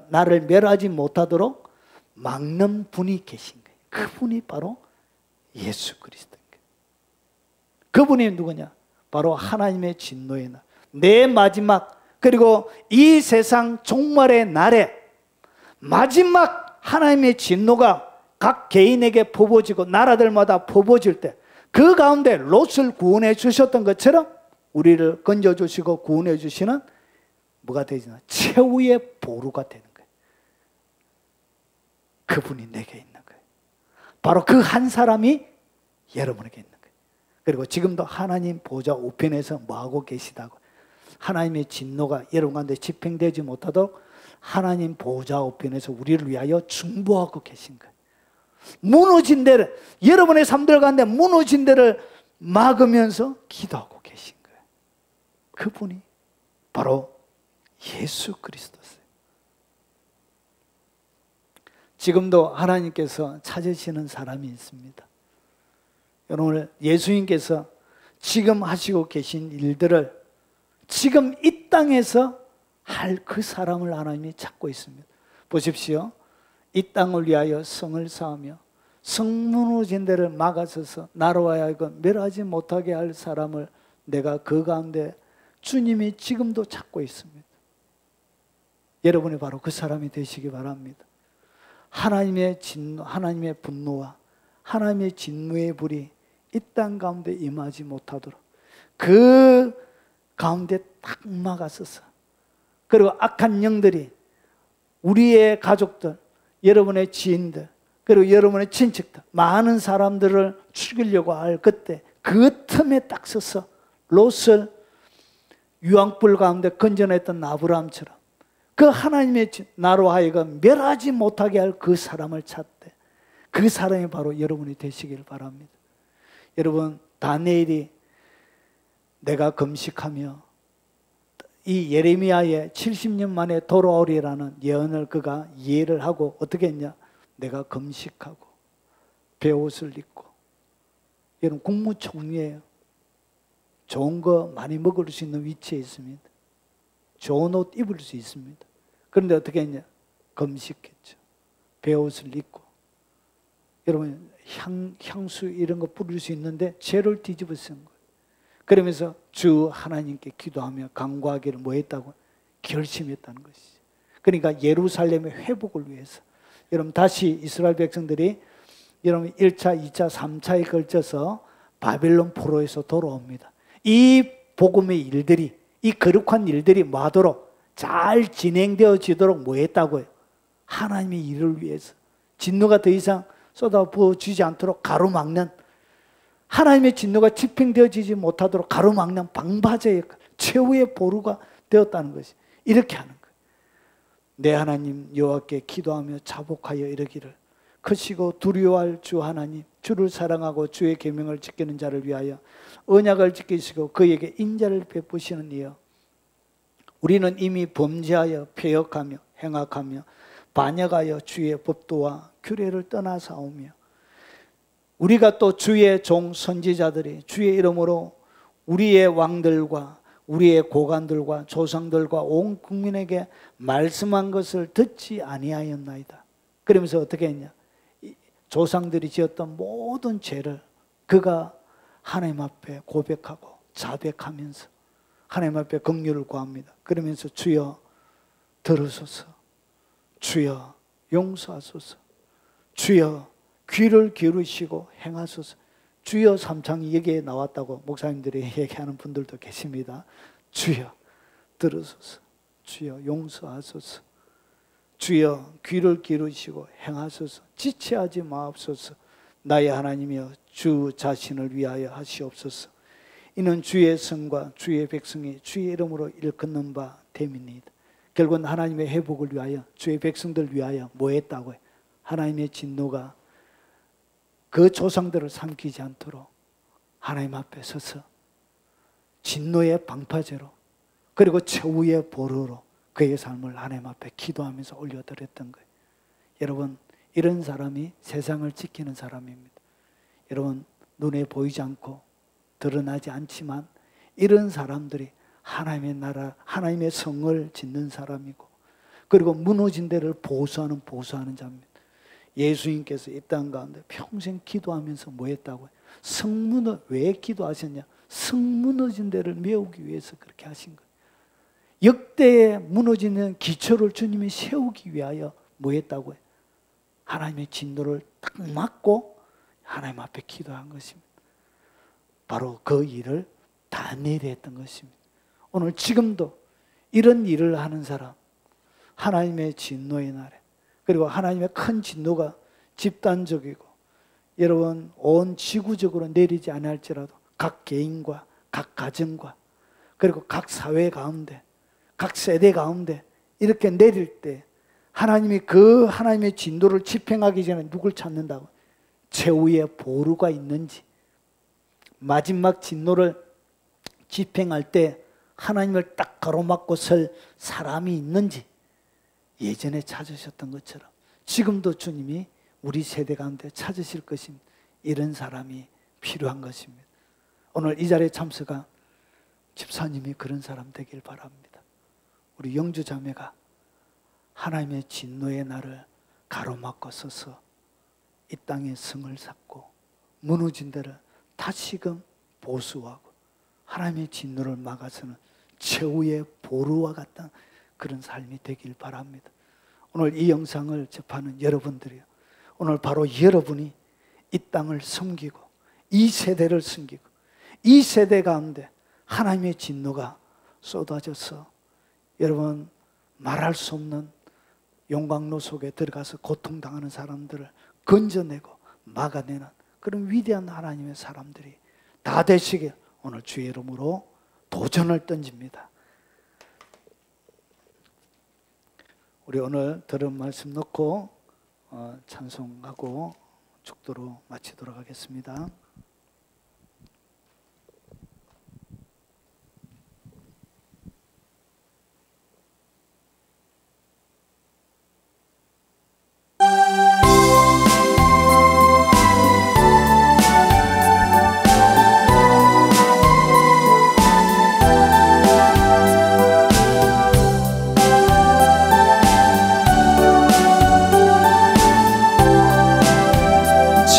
나를 멸하지 못하도록 막는 분이 계신 거예요. 그분이 바로 예수 그리스도인 거예요. 그분이 누구냐? 바로 하나님의 진노의 날, 내 마지막, 그리고 이 세상 종말의 날에 마지막 하나님의 진노가 각 개인에게 퍼부어지고 나라들마다 퍼부어질 때 그 가운데 롯을 구원해 주셨던 것처럼 우리를 건져주시고 구원해 주시는 뭐가 되지나? 최후의 보루가 되는 거예요. 그분이 내게 있는 거예요. 바로 그 한 사람이 여러분에게 있는 거예요. 그리고 지금도 하나님 보좌 우편에서 뭐하고 계시다고? 하나님의 진노가 여러분 가운데 집행되지 못하도록 하나님 보좌 우편에서 우리를 위하여 중보하고 계신 거예요. 무너진 데를, 여러분의 삶들 가운데 무너진 데를 막으면서 기도하고 계신 거예요. 그분이 바로 예수 그리스도세요. 지금도 하나님께서 찾으시는 사람이 있습니다. 여러분, 예수님께서 지금 하시고 계신 일들을 지금 이 땅에서 할 그 사람을 하나님이 찾고 있습니다. 보십시오. 이 땅을 위하여 성을 쌓으며 성 무너진 데를 막아서서 나로 하여금 멸하지 못하게 할 사람을 내가 그 가운데 주님이 지금도 찾고 있습니다. 여러분이 바로 그 사람이 되시기 바랍니다. 하나님의 진노, 하나님의 분노와 하나님의 진노의 불이 이 땅 가운데 임하지 못하도록 그 가운데 딱 막아서서, 그리고 악한 영들이 우리의 가족들, 여러분의 지인들, 그리고 여러분의 친척들, 많은 사람들을 죽이려고 할 그때 그 틈에 딱 서서 롯을 유황불 가운데 건져냈던 아브라함처럼 그 하나님의 나로 하여금 멸하지 못하게 할 그 사람을 찾되 그 사람이 바로 여러분이 되시길 바랍니다. 여러분, 다니엘이 내가 금식하며 이 예레미야의 70년 만에 돌아오리라는 예언을 그가 이해를 하고 어떻게 했냐? 내가 금식하고 베옷을 입고, 여러분 국무총리예요. 좋은 거 많이 먹을 수 있는 위치에 있습니다. 좋은 옷 입을 수 있습니다. 그런데 어떻게 했냐? 금식했죠. 베옷을 입고 여러분 향수 이런 거 뿌릴 수 있는데 재를 뒤집어 쓴 거예요. 그러면서 주 하나님께 기도하며 간구하기를 뭐 했다고? 결심했다는 것이죠. 그러니까 예루살렘의 회복을 위해서 여러분 다시 이스라엘 백성들이 여러분 1차, 2차, 3차에 걸쳐서 바벨론 포로에서 돌아옵니다. 이 복음의 일들이, 이 거룩한 일들이 뭐하도록 잘 진행되어지도록 뭐 했다고요? 하나님의 일을 위해서 진노가 더 이상 쏟아부어지지 않도록 가로막는, 하나님의 진노가 집행되어지지 못하도록 가로막는 방파제의 최후의 보루가 되었다는 것이 이렇게 하는 거예요. 내 하나님 여호와께 기도하며 자복하여 이르기를 크시고 두려워할 주 하나님, 주를 사랑하고 주의 계명을 지키는 자를 위하여 언약을 지키시고 그에게 인자를 베푸시는 이여, 우리는 이미 범죄하여 패역하며 행악하며 반역하여 주의 법도와 규례를 떠나사오며, 우리가 또 주의 종 선지자들이 주의 이름으로 우리의 왕들과 우리의 고관들과 조상들과 온 국민에게 말씀한 것을 듣지 아니하였나이다. 그러면서 어떻게 했냐? 조상들이 지었던 모든 죄를 그가 하나님 앞에 고백하고 자백하면서 하나님 앞에 긍휼을 구합니다. 그러면서 주여 들으소서, 주여 용서하소서, 주여 귀를 기울이시고 행하소서. 주여 삼창이 여기에 나왔다고 목사님들이 얘기하는 분들도 계십니다. 주여 들으소서, 주여 용서하소서, 주여 귀를 기울이시고 행하소서. 지체하지 마옵소서. 나의 하나님이여 주 자신을 위하여 하시옵소서. 이는 주의 성과 주의 백성이 주의 이름으로 일컫는 바 됨이니이다. 결국은 하나님의 회복을 위하여, 주의 백성들 위하여 뭐 했다고요? 하나님의 진노가 그 조상들을 삼키지 않도록 하나님 앞에 서서 진노의 방파제로 그리고 최후의 보루로 그의 삶을 하나님 앞에 기도하면서 올려드렸던 거예요. 여러분, 이런 사람이 세상을 지키는 사람입니다. 여러분, 눈에 보이지 않고 드러나지 않지만 이런 사람들이 하나님의 나라, 하나님의 성을 짓는 사람이고, 그리고 무너진 데를 보수하는 자입니다. 예수님께서 이 땅 가운데 평생 기도하면서 뭐 했다고요? 왜 기도하셨냐? 성 무너진 데를 메우기 위해서 그렇게 하신 거예요. 역대에 무너지는 기초를 주님이 세우기 위하여 뭐 했다고요? 하나님의 진노를 딱 막고 하나님 앞에 기도한 것입니다. 바로 그 일을 다니엘이 했던 것입니다. 오늘 지금도 이런 일을 하는 사람, 하나님의 진노의 날에, 그리고 하나님의 큰 진노가 집단적이고 여러분 온 지구적으로 내리지 않을지라도 각 개인과 각 가정과 그리고 각 사회 가운데, 각 세대 가운데 이렇게 내릴 때 하나님이 그 하나님의 진노를 집행하기 전에 누굴 찾는다고? 최후의 보루가 있는지, 마지막 진노를 집행할 때 하나님을 딱 가로막고 설 사람이 있는지 예전에 찾으셨던 것처럼 지금도 주님이 우리 세대 가운데 찾으실 것입니다. 이런 사람이 필요한 것입니다. 오늘 이 자리에 참석한 집사님이 그런 사람 되길 바랍니다. 우리 영주 자매가 하나님의 진노의 날을 가로막고 서서 이 땅에 성을 쌓고 무너진 데를 다시금 보수하고 하나님의 진노를 막아서는 최후의 보루와 같은 그런 삶이 되길 바랍니다. 오늘 이 영상을 접하는 여러분들이요, 오늘 바로 여러분이 이 땅을 섬기고 이 세대를 섬기고 이 세대 가운데 하나님의 진노가 쏟아져서 여러분 말할 수 없는 용광로 속에 들어가서 고통당하는 사람들을 건져내고 막아내는 그런 위대한 하나님의 사람들이 다 되시길 오늘 주의 이름으로 도전을 던집니다. 우리 오늘 들은 말씀 놓고 찬송하고 축도로 마치도록 하겠습니다.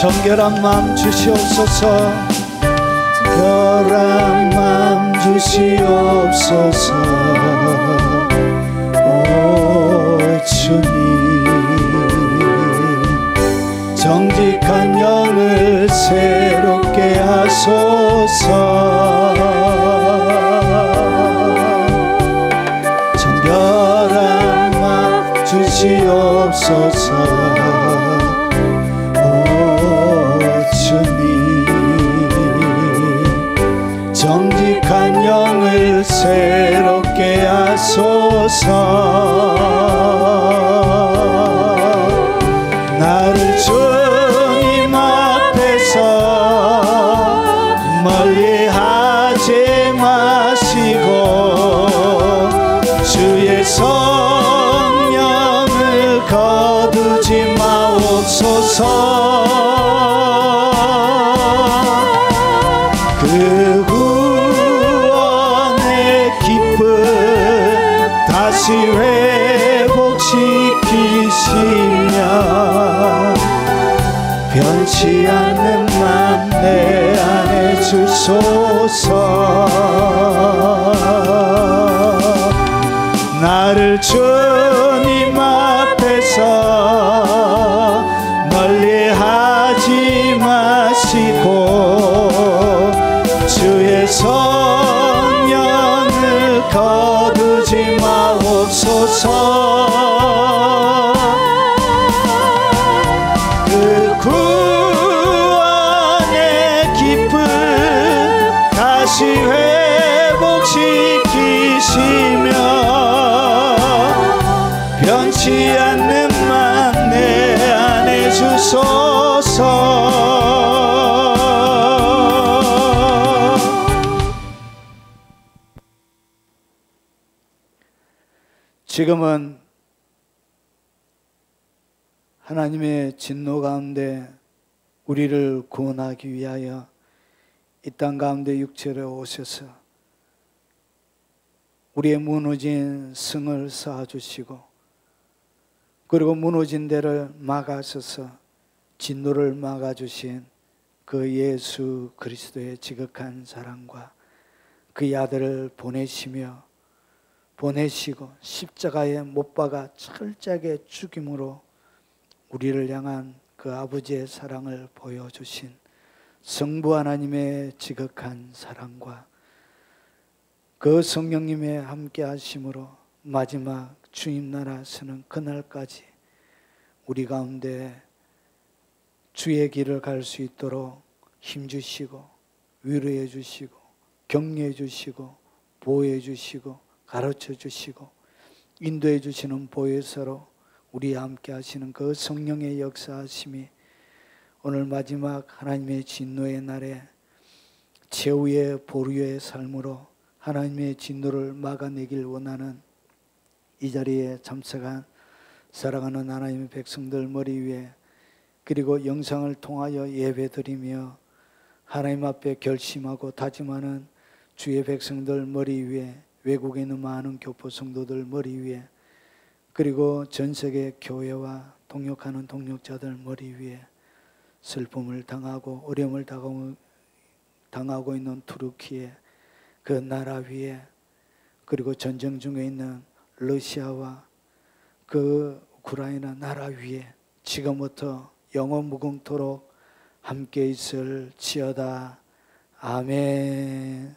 정결한 마음 주시옵소서. 정결한 마음 주시옵소서. 오 주님, 정직한 영을 새롭게 하소서. 정결한 마음 주시옵소서. 오 주님, 정직한 영을 새롭게 하소서. 나를 주님 앞에서 멀리하지 마시고 주의 성령을 거두지 마옵소서. 그 구원의 기쁨 다시 회복시키시며 변치 않는 맘 내 안에 주소서. 나를 주님 앞에서 멀리하지 마시고 주의 성령을 거두지 마옵소서. 그 구원의 기쁨 다시 회복시키시며 변치 않는 맘 내 안에 주소서. 지금은 하나님의 진노 가운데 우리를 구원하기 위하여 이 땅 가운데 육체로 오셔서 우리의 무너진 성을 쌓아주시고 그리고 무너진 데를 막아서서 진노를 막아주신 그 예수 그리스도의 지극한 사랑과 그의 아들을 보내시고 십자가에 못 박아 철저하게 죽임으로 우리를 향한 그 아버지의 사랑을 보여주신 성부 하나님의 지극한 사랑과 그 성령님의 함께 하심으로 마지막 주님 나라 서는 그날까지 우리 가운데 주의 길을 갈 수 있도록 힘주시고 위로해 주시고 격려해 주시고 보호해 주시고 가르쳐 주시고 인도해 주시는 보혜사로 우리와 함께 하시는 그 성령의 역사하심이 오늘 마지막 하나님의 진노의 날에 최후의 보루의 삶으로 하나님의 진노를 막아내길 원하는 이 자리에 참석한 사랑하는 하나님의 백성들 머리 위에 그리고 영상을 통하여 예배드리며 하나님 앞에 결심하고 다짐하는 주의 백성들 머리 위에 외국에 있는 많은 교포 성도들 머리 위에 그리고 전 세계 교회와 동역하는 동역자들 머리 위에 슬픔을 당하고 어려움을 당하고 있는 투르키에 그 나라 위에 그리고 전쟁 중에 있는 러시아와 그 우크라이나 나라 위에 지금부터 영원 무궁토록 함께 있을지어다. 아멘.